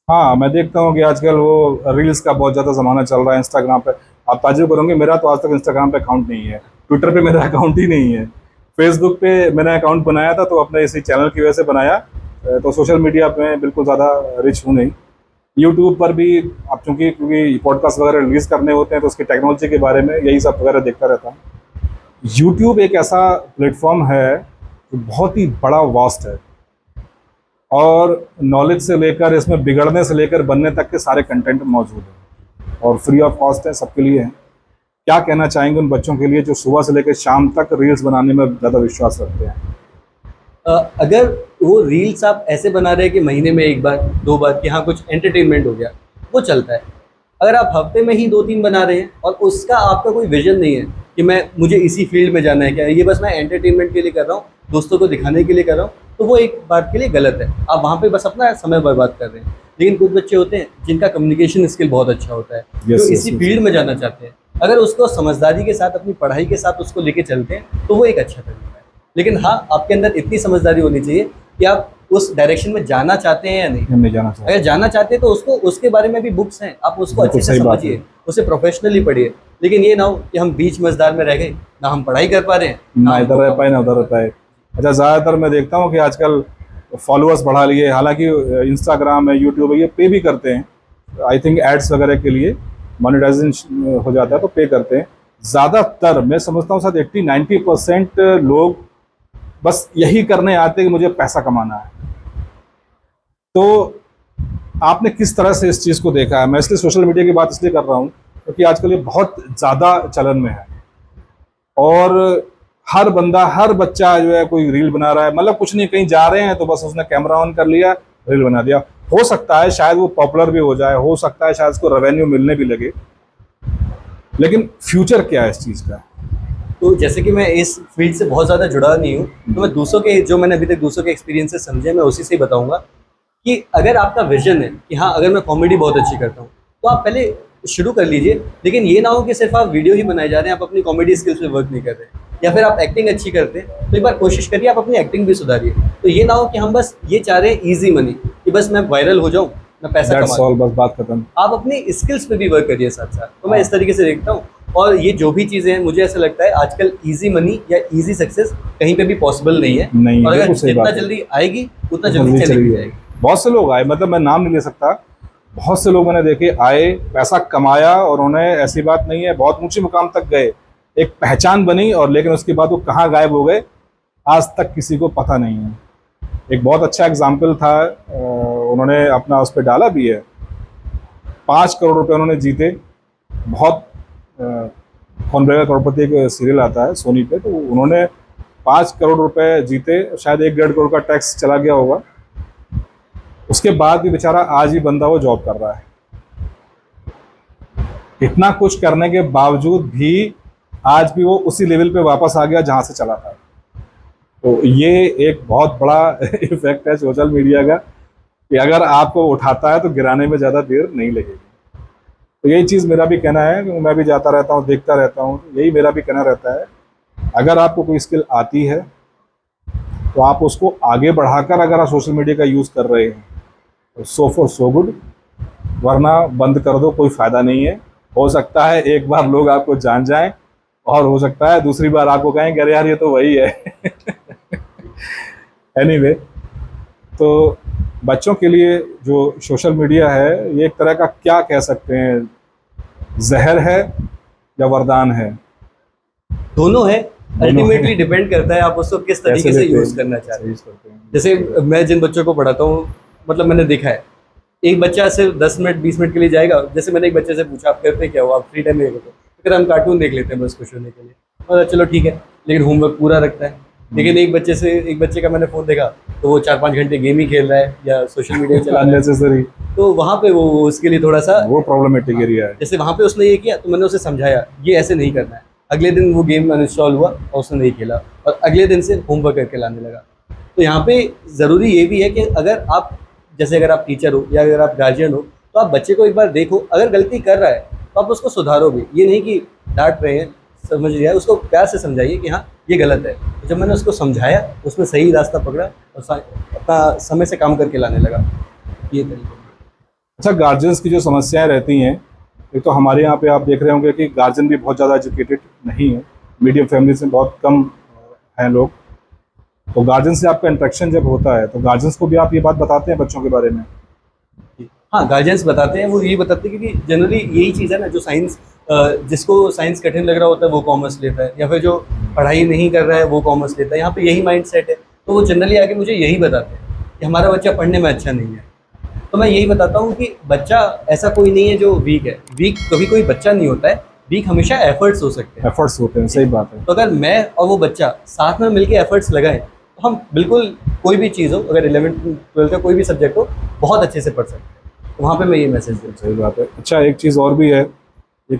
हाँ, मैं देखता हूँ कि आजकल वो रील्स का बहुत ज़्यादा ज़माना चल रहा है इंस्टाग्राम पे। आप ताज्जुब करोगे, मेरा तो आज तक इंस्टाग्राम पे अकाउंट नहीं है, ट्विटर पे मेरा अकाउंट ही नहीं है, फेसबुक पे मैंने अकाउंट बनाया था तो अपने इसी चैनल की वजह से बनाया। तो सोशल मीडिया पे बिल्कुल ज़्यादा रिच हूँ नहीं। यूट्यूब पर भी आप चूँकि क्योंकि पॉडकास्ट वगैरह रिलीज़ करने होते हैं तो उसकी टेक्नोलॉजी के बारे में यही सब वगैरह देखता रहता हूँ। यूट्यूब एक ऐसा प्लेटफॉर्म है जो बहुत ही बड़ा वास्ट है। और नॉलेज से लेकर इसमें बिगड़ने से लेकर बनने तक के सारे कंटेंट मौजूद हैं और फ्री ऑफ कॉस्ट है, सबके लिए है। क्या कहना चाहेंगे उन बच्चों के लिए जो सुबह से लेकर शाम तक रील्स बनाने में ज़्यादा विश्वास रखते हैं? अगर वो रील्स आप ऐसे बना रहे हैं कि महीने में 1 बार 2 बार कि हाँ कुछ एंटरटेनमेंट हो गया, वो चलता है। अगर आप हफ्ते में ही 2-3 बना रहे हैं और उसका आपका कोई विजन नहीं है कि मुझे इसी फील्ड में जाना है, क्या ये बस मैं एंटरटेनमेंट के लिए कर रहा हूँ, दोस्तों को दिखाने के लिए कर रहा हूँ, तो वो एक बात के लिए गलत है। आप वहाँ पे बस अपना समय बर्बाद कर रहे हैं। लेकिन कुछ बच्चे होते हैं जिनका कम्युनिकेशन स्किल बहुत अच्छा होता है, जो इसी फील्ड में जाना चाहते हैं, अगर उसको समझदारी के साथ अपनी पढ़ाई के साथ उसको लेके चलते हैं तो वो एक अच्छा तरीका है। लेकिन हाँ, आपके अंदर इतनी समझदारी होनी चाहिए कि आप उस डायरेक्शन में जाना चाहते हैं या नहीं जाना चाहिए। अगर जाना चाहते हैं तो उसको उसके बारे में भी बुक्स हैं, आप उसको अच्छे से समझिए, उसे प्रोफेशनली पढ़िए। लेकिन ये ना हो कि हम बीच मझदार में रह गए, ना हम पढ़ाई कर पा रहे हैं, ना इधर रह पाए ना उधर रह पाए। अच्छा, ज़्यादातर मैं देखता हूँ कि आजकल फॉलोअर्स बढ़ा लिए, हालांकि इंस्टाग्राम है, यूट्यूब है, ये पे भी करते हैं, आई थिंक एड्स वगैरह के लिए मोनेटाइजेशन हो जाता है तो पे करते हैं। ज़्यादातर मैं समझता हूँ शायद 80-90% लोग बस यही करने आते हैं कि मुझे पैसा कमाना है। तो आपने किस तरह से इस चीज़ को देखा है? मैं इसलिए सोशल मीडिया की बात इसलिए कर रहा हूँ क्योंकि आजकल ये बहुत ज़्यादा चलन में है और हर बंदा, हर बच्चा जो है कोई रील बना रहा है। मतलब कुछ नहीं, कहीं जा रहे हैं तो बस उसने कैमरा ऑन कर लिया, रील बना दिया। हो सकता है शायद वो पॉपुलर भी हो जाए, हो सकता है शायद उसको रेवेन्यू मिलने भी लगे, लेकिन फ्यूचर क्या है इस चीज़ का? तो जैसे कि मैं इस फील्ड से बहुत ज़्यादा जुड़ा नहीं हूँ, तो मैं दूसरों के, जो मैंने अभी तक दूसरों के एक्सपीरियंस से समझे, मैं उसी से ही बताऊँगा कि अगर आपका विजन है कि हाँ अगर मैं कॉमेडी बहुत अच्छी करता हूँ तो आप पहले शुरू कर लीजिए। लेकिन ये ना हो कि सिर्फ आप वीडियो ही बनाए जा रहे हैं, आप अपनी कॉमेडी स्किल्स पे वर्क नहीं कर रहे हैं। या फिर आप एक्टिंग अच्छी करते हैं तो एक बार कोशिश करिए आप अपनी एक्टिंग भी सुधारिए। तो ये ना हो कि हम बस ये चाह रहे हैं ईजी मनी, कि बस मैं वायरल हो जाऊँ, मैं पैसा कमा लूं। बस बात खत्म। आप अपनी स्किल्स पे भी वर्क करिए साथ साथ। तो मैं इस तरीके से देखता हूँ। और ये जो भी चीज़ें हैं, मुझे ऐसा लगता है आजकल ईजी मनी या ईजी सक्सेस कहीं पे भी पॉसिबल नहीं है। नहीं, और अगर जितना जल्दी आएगी उतना जल्दी चली जाएगी। बहुत से लोग आए, मतलब मैं नाम नहीं ले सकता, बहुत से लोग मैंने देखे आए, पैसा कमाया और उन्हें, ऐसी बात नहीं है, बहुत ऊंचे मुकाम तक गए, एक पहचान बनी, और लेकिन उसके बाद वो कहाँ गायब हो गए आज तक किसी को पता नहीं है। एक बहुत अच्छा एग्जाम्पल था, उन्होंने अपना उस पर डाला भी है, 5 करोड़ रुपए उन्होंने जीते। बहुत कौन बनेगा करोड़पति एक सीरियल आता है सोनी पे, तो उन्होंने 5 करोड़ रुपए जीते, शायद 1-1.5 करोड़ का टैक्स चला गया होगा। उसके बाद भी बेचारा आज भी बंदा वो जॉब कर रहा है। इतना कुछ करने के बावजूद भी आज भी वो उसी लेवल पे वापस आ गया जहां से चला था। तो ये एक बहुत बड़ा इफेक्ट है सोशल मीडिया का कि अगर आपको उठाता है तो गिराने में ज़्यादा देर नहीं लगेगी। तो यही चीज़ मेरा भी कहना है कि मैं भी जाता रहता हूँ, देखता रहता हूँ, यही मेरा भी कहना रहता है, अगर आपको कोई स्किल आती है तो आप उसको आगे बढ़ाकर, अगर आप सोशल मीडिया का यूज़ कर रहे हैं तो सो फॉर सो गुड, वरना बंद कर दो, कोई फ़ायदा नहीं है। हो सकता है एक बार लोग आपको जान जाएं और हो सकता है दूसरी बार आपको कहें कि अरे यार ये तो वही है। एनीवे, तो बच्चों के लिए जो सोशल मीडिया है, ये एक तरह का, क्या कह सकते हैं, जहर है या वरदान है? दोनों है। अल्टीमेटली डिपेंड करता है आप उसको किस तरीके से यूज करना चाहते हैं। जैसे मैं जिन बच्चों को पढ़ाता हूँ, मतलब मैंने देखा है, एक बच्चा सिर्फ 10 मिनट 20 मिनट के लिए जाएगा। जैसे मैंने एक बच्चे से पूछा आप करते क्या हो, आप फ्री टाइम में करते हो? फिर हम कार्टून देख लेते हैं बस खुश होने के लिए। और चलो ठीक है, लेकिन होमवर्क पूरा रखता है। लेकिन एक बच्चे का मैंने फ़ोन देखा तो वो 4-5 घंटे गेम ही खेल रहा है या सोशल मीडिया चला रहा है। तो वहाँ पे वो उसके लिए थोड़ा सा वो प्रॉब्लमेटिक एरिया है। जैसे वहाँ पे उसने ये किया तो मैंने उसे समझाया ये ऐसे नहीं करना है। अगले दिन वो गेम अनइंस्टॉल हुआ और उसने नहीं खेला और अगले दिन से होमवर्क करके लाने लगा। तो यहाँ पे ज़रूरी ये भी है कि अगर आप, जैसे अगर आप टीचर हो या अगर आप गार्जियन हो, तो आप बच्चे को एक बार देखो, अगर गलती कर रहा है तो आप उसको सुधारो भी। ये नहीं कि डांट रहे हैं, समझ लिया, उसको प्यार से समझाइए कि हाँ ये गलत है। तो जब मैंने उसको समझाया, उसने सही रास्ता पकड़ा और अपना समय से काम करके लाने लगा। ये तरीका। अच्छा, गार्जियंस की जो समस्याएं रहती हैं, एक तो हमारे यहाँ पे आप देख रहे होंगे कि गार्जियन भी बहुत ज़्यादा एजुकेटेड नहीं है, मीडियम फैमिली से बहुत कम हैं लोग। तो गार्जियन से आपका इंटरेक्शन जब होता है तो गार्जियंस को भी आप ये बात बताते हैं बच्चों के बारे में? हाँ, गार्जियंस बताते हैं। वो ये बताते हैं क्योंकि जनरली यही चीज़ है ना, जो साइंस, जिसको साइंस कठिन लग रहा होता है वो कॉमर्स लेता है, या फिर जो पढ़ाई नहीं कर रहा है वो कॉमर्स लेता है। यहाँ पे यही माइंड सेट है, तो वो जनरली आके मुझे यही बताते हैं। कि हमारा बच्चा पढ़ने में अच्छा नहीं है, तो मैं यही बताता हूँ कि बच्चा ऐसा कोई नहीं है जो वीक है। वीक कभी कोई बच्चा नहीं होता है, वीक हमेशा एफर्ट्स हो सकते हैं। एफर्ट्स होते हैं, सही बात है। तो अगर मैं और वो बच्चा साथ में मिलके एफर्ट्स लगाएं तो हम बिल्कुल कोई भी चीज़ हो, अगर 11th-12th का कोई भी सब्जेक्ट हो, बहुत अच्छे से पढ़ सकते हैं। तो वहाँ पे मैं ये मैसेज दूँ। सही बात है। अच्छा, एक चीज़ और भी है, ये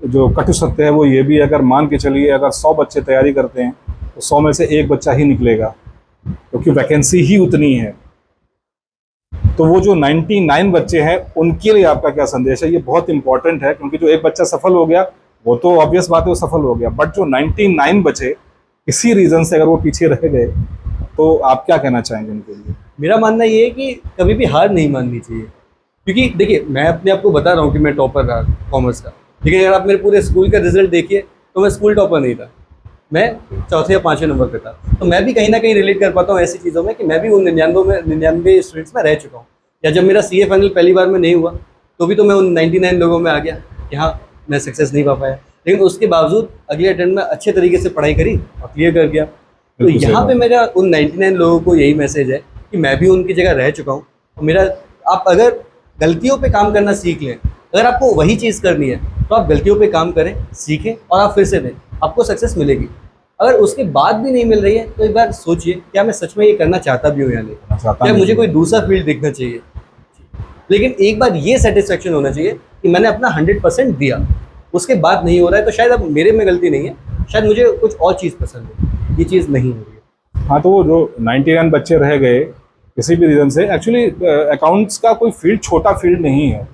जो कटु सत्य है वो ये भी है, अगर मान के चलिए अगर 100 बच्चे तैयारी करते हैं तो 100 में से एक बच्चा ही निकलेगा, क्योंकि वैकेंसी ही उतनी है। तो वो जो 99 बच्चे हैं उनके लिए आपका क्या संदेश है? ये बहुत इंपॉर्टेंट है, क्योंकि जो एक बच्चा सफल हो गया वो तो ऑब्वियस बात है, वो सफल हो गया, बट जो 99 बचे किसी रीज़न से अगर वो पीछे रह गए तो आप क्या कहना चाहेंगे उनके लिए? मेरा मानना ये है कि कभी भी हार नहीं माननी चाहिए, क्योंकि देखिए मैं अपने आप को बता रहा हूँ कि मैं टॉपर रहा कॉमर्स का, लेकिन अगर आप मेरे पूरे स्कूल का रिजल्ट देखिए तो मैं स्कूल टॉपर नहीं था, मैं चौथे या पाँचवें नंबर पे था। तो मैं भी कहीं ना कहीं रिलेट कर पाता हूँ ऐसी चीज़ों में कि मैं भी उन 99 स्टूडेंट्स में रह चुका हूँ। या जब मेरा CA फाइनल पहली बार में नहीं हुआ तो भी तो मैं उन 99 लोगों में आ गया कि हाँ मैं सक्सेस नहीं पा पाया, लेकिन उसके बावजूद अगले अटेम्प्ट में अच्छे तरीके से पढ़ाई करी और क्लियर कर गया। तो बिल्कुल सही यहाँ बात। पे मेरा उन 99 लोगों को यही मैसेज है कि मैं भी उनकी जगह रह चुका हूँ। और मेरा, आप अगर गलतियों पे काम करना सीख लें, अगर आपको वही चीज़ करनी है तो आप गलतियों पे काम करें, सीखें और आप फिर से दें, आपको सक्सेस मिलेगी। अगर उसके बाद भी नहीं मिल रही है तो एक बार सोचिए क्या मैं सच में ये करना चाहता भी हूँ या नहीं, क्या मुझे कोई दूसरा फील्ड देखना चाहिए। लेकिन एक बार ये सेटिस्फेक्शन होना चाहिए कि मैंने अपना 100% दिया, उसके बाद नहीं हो रहा है तो शायद अब मेरे में गलती नहीं है, शायद मुझे कुछ और चीज़ पसंद है, ये चीज़ नहीं हो रही है। हाँ, तो वो जो 99 बच्चे रह गए किसी भी रीज़न से, एक्चुअली अकाउंट्स का कोई फील्ड छोटा फील्ड नहीं है।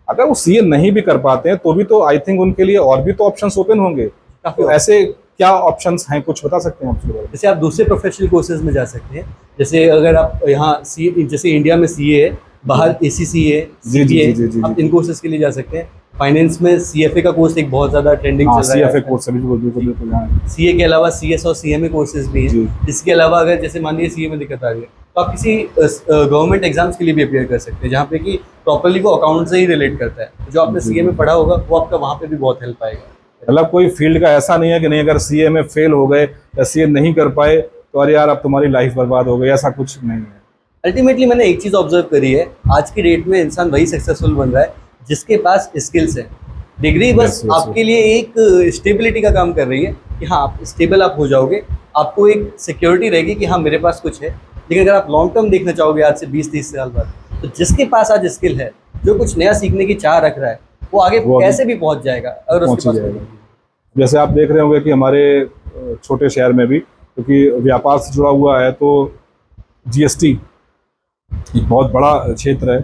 अगर वो CA नहीं भी कर पाते हैं तो भी तो आई थिंक उनके लिए और भी तो ऑप्शंस ओपन होंगे। काफ़ी तो ऐसे क्या ऑप्शंस हैं, कुछ बता सकते हैं आप उसके बारे में? जैसे आप दूसरे प्रोफेशनल कोर्सेज में जा सकते हैं, जैसे अगर आप यहाँ जैसे इंडिया में CA है, बाहर ACCA है, जी, जी, CPA जी, जी, जी, है, आप जी। इन कोर्सेज के लिए जा सकते हैं। फाइनेंस में CFA का कोर्स एक बहुत ज़्यादा ट्रेंडिंग हाँ, चल रहा है CFA आजकल। कोर्स बिल्कुल बिल्कुल बिल्कुल, हाँ। CA के अलावा CS और CMA कोर्सेज भी जी। हैं। इसके अलावा अगर जैसे मान लीजिए CA में दिक्कत आ रही है तो आप किसी गवर्नमेंट एग्जाम्स के लिए भी अपेयर कर सकते हैं, जहाँ पे कि प्रॉपरली वो अकाउंट से ही रिलेट करता है। जो आपने जी। CA में पढ़ा होगा वो आपका वहाँ पे भी बहुत हेल्प आएगा। मतलब कोई फील्ड का ऐसा नहीं है कि नहीं, अगर CA में फेल हो गए या CA नहीं कर पाए तो अरे यार अब तुम्हारी लाइफ बर्बाद हो गई, ऐसा कुछ नहीं है। अल्टीमेटली मैंने एक चीज़ ऑब्जर्व करी है, आज की डेट में इंसान वही सक्सेसफुल बन रहा है जिसके पास स्किल्स हैं। डिग्री बस Yes, yes, आपके लिए एक स्टेबिलिटी का काम कर रही है कि हाँ आप स्टेबल आप हो जाओगे, आपको एक सिक्योरिटी रहेगी कि हाँ मेरे पास कुछ है। लेकिन अगर आप लॉन्ग टर्म देखना चाहोगे आज से 20-30 साल बाद, तो जिसके पास आज स्किल है, जो कुछ नया सीखने की चाह रख रहा है, वो आगे कैसे भी पहुंच जाएगा अगर पहुंच उसके ही पास जाएगा। जैसे आप देख रहे होंगे कि हमारे छोटे शहर में भी, क्योंकि व्यापार से जुड़ा हुआ है, तो GST एक बहुत बड़ा क्षेत्र है।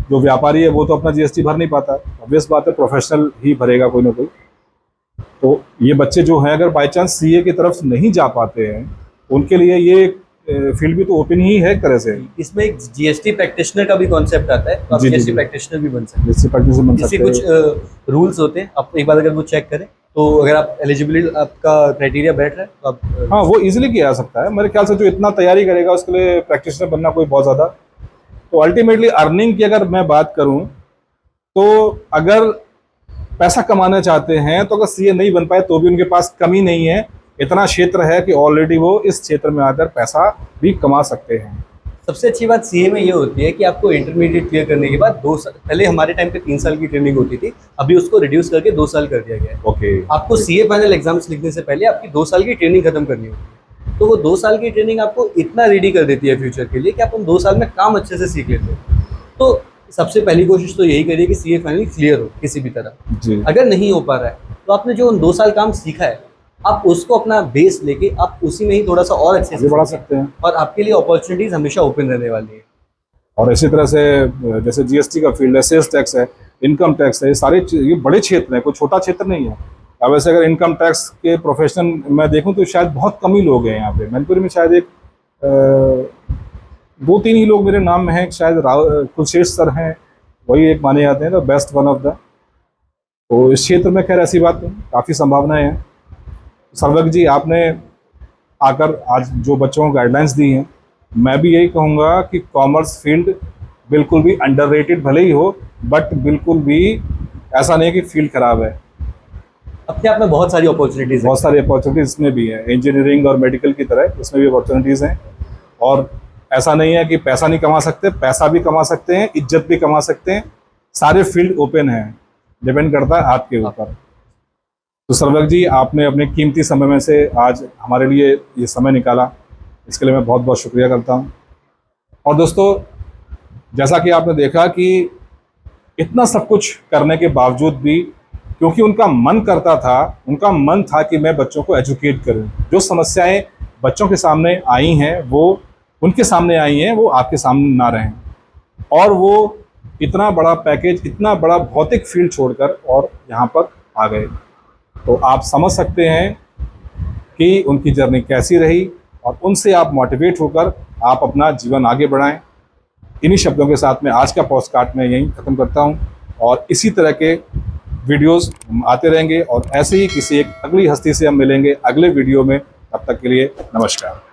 जो व्यापारी है वो तो अपना GST भर नहीं पाता, ऑब्वियस बात है, प्रोफेशनल ही भरेगा कोई ना कोई। तो ये बच्चे जो हैं अगर बाई चांस CA की तरफ नहीं जा पाते हैं, उनके लिए ये फील्ड भी तो ओपन ही है एक तरह से। इसमें एक GST प्रैक्टिशनर का भी कॉन्सेप्ट आता है, तो आप जी, जी, GST जी। प्रैक्टिशनर भी बन सकते हैं। जिससे प्रैक्टिस बन इससे सकते कुछ हैं। रूल्स होते हैं, आप एक बार अगर वो चेक करें तो अगर आप एलिजिबिलिटी आपका क्राइटेरिया बैठ रहा है तो आप हाँ, वो इजीली किया जा सकता है मेरे ख्याल से। जो इतना तैयारी करेगा उसके लिए प्रैक्टिशनर बनना कोई बहुत ज़्यादा। तो अल्टीमेटली अर्निंग की अगर मैं बात करूं, तो अगर पैसा कमाना चाहते हैं तो अगर CA नहीं बन पाए तो भी उनके पास कमी नहीं है, इतना क्षेत्र है कि ऑलरेडी वो इस क्षेत्र में आकर पैसा भी कमा सकते हैं। सबसे अच्छी बात CA में ये होती है कि आपको इंटरमीडिएट क्लियर करने के बाद 2 साल, पहले हमारे टाइम पे 3 साल की ट्रेनिंग होती थी, अभी उसको रिड्यूस करके 2 साल कर दिया गया है। ओके। आपको CA फाइनल एग्जाम्स लिखने से पहले आपकी 2 साल की ट्रेनिंग खत्म करनी होती है। तो वो 2 साल की ट्रेनिंग आपको इतना रेडी कर देती है फ्यूचर के लिए कि आप उन 2 साल में काम अच्छे से सीख लेते हो। तो सबसे पहली कोशिश तो यही करिए कि CA फाइनल क्लियर हो किसी भी तरह। जी। अगर नहीं हो पा रहा है तो आपने जो उन 2 साल काम सीखा है, आप उसको अपना बेस लेके आप उसी में ही थोड़ा सा और अच्छे आगे से बढ़ा सीखें, सकते हैं। और आपके लिए अपॉर्चुनिटीज हमेशा ओपन रहने वाली है। और इसी तरह से जैसे GST का फील्ड है, सेल्स टैक्स है, इनकम टैक्स है, ये सारे ये बड़े क्षेत्र हैं, कोई छोटा क्षेत्र नहीं है। अब वैसे अगर इनकम टैक्स के प्रोफेशन मैं देखूं तो शायद बहुत कम ही लोग हैं यहाँ पे। मैनपुरी में शायद एक 2-3 ही लोग मेरे नाम में हैं, शायद कुलशेष सर हैं, वही एक माने जाते हैं the best one of the. तो इस क्षेत्र में खैर ऐसी बात नहीं, काफ़ी संभावनाएं हैं। सर्वज्ञ जी, आपने आकर आज जो बच्चों को गाइडलाइंस दी हैं, मैं भी यही कहूँगा कि कॉमर्स फील्ड बिल्कुल भी अंडररेटेड भले ही हो, बट बिल्कुल भी ऐसा नहीं है कि फील्ड खराब है। अपने आप में बहुत सारी अपॉर्चुनिटीज है। बहुत सारी अपॉर्चुनिटीज इसमें भी हैं, इंजीनियरिंग और मेडिकल की तरह इसमें भी अपॉर्चुनिटीज़ हैं। और ऐसा नहीं है कि पैसा नहीं कमा सकते, पैसा भी कमा सकते हैं, इज्जत भी कमा सकते हैं, सारे फील्ड ओपन हैं, डिपेंड करता है आपके ऊपर। तो सर्वक जी, आपने अपने कीमती समय में से आज हमारे लिए ये समय निकाला, इसके लिए मैं बहुत बहुत शुक्रिया करता हूँ। और दोस्तों, जैसा कि आपने देखा कि इतना सब कुछ करने के बावजूद भी, क्योंकि उनका मन था कि मैं बच्चों को एजुकेट करूं, जो समस्याएं बच्चों के सामने आई हैं वो उनके सामने आई हैं, वो आपके सामने ना रहें। और वो इतना बड़ा पैकेज, इतना बड़ा भौतिक फील्ड छोड़कर और यहाँ पर आ गए। तो आप समझ सकते हैं कि उनकी जर्नी कैसी रही, और उनसे आप मोटिवेट होकर आप अपना जीवन आगे बढ़ाएं। इन्हीं शब्दों के साथ मैं आज का पॉडकास्ट मैं यहीं ख़त्म करता हूं, और इसी तरह के वीडियोस आते रहेंगे, और ऐसे ही किसी एक अगली हस्ती से हम मिलेंगे अगले वीडियो में। तब तक के लिए नमस्कार।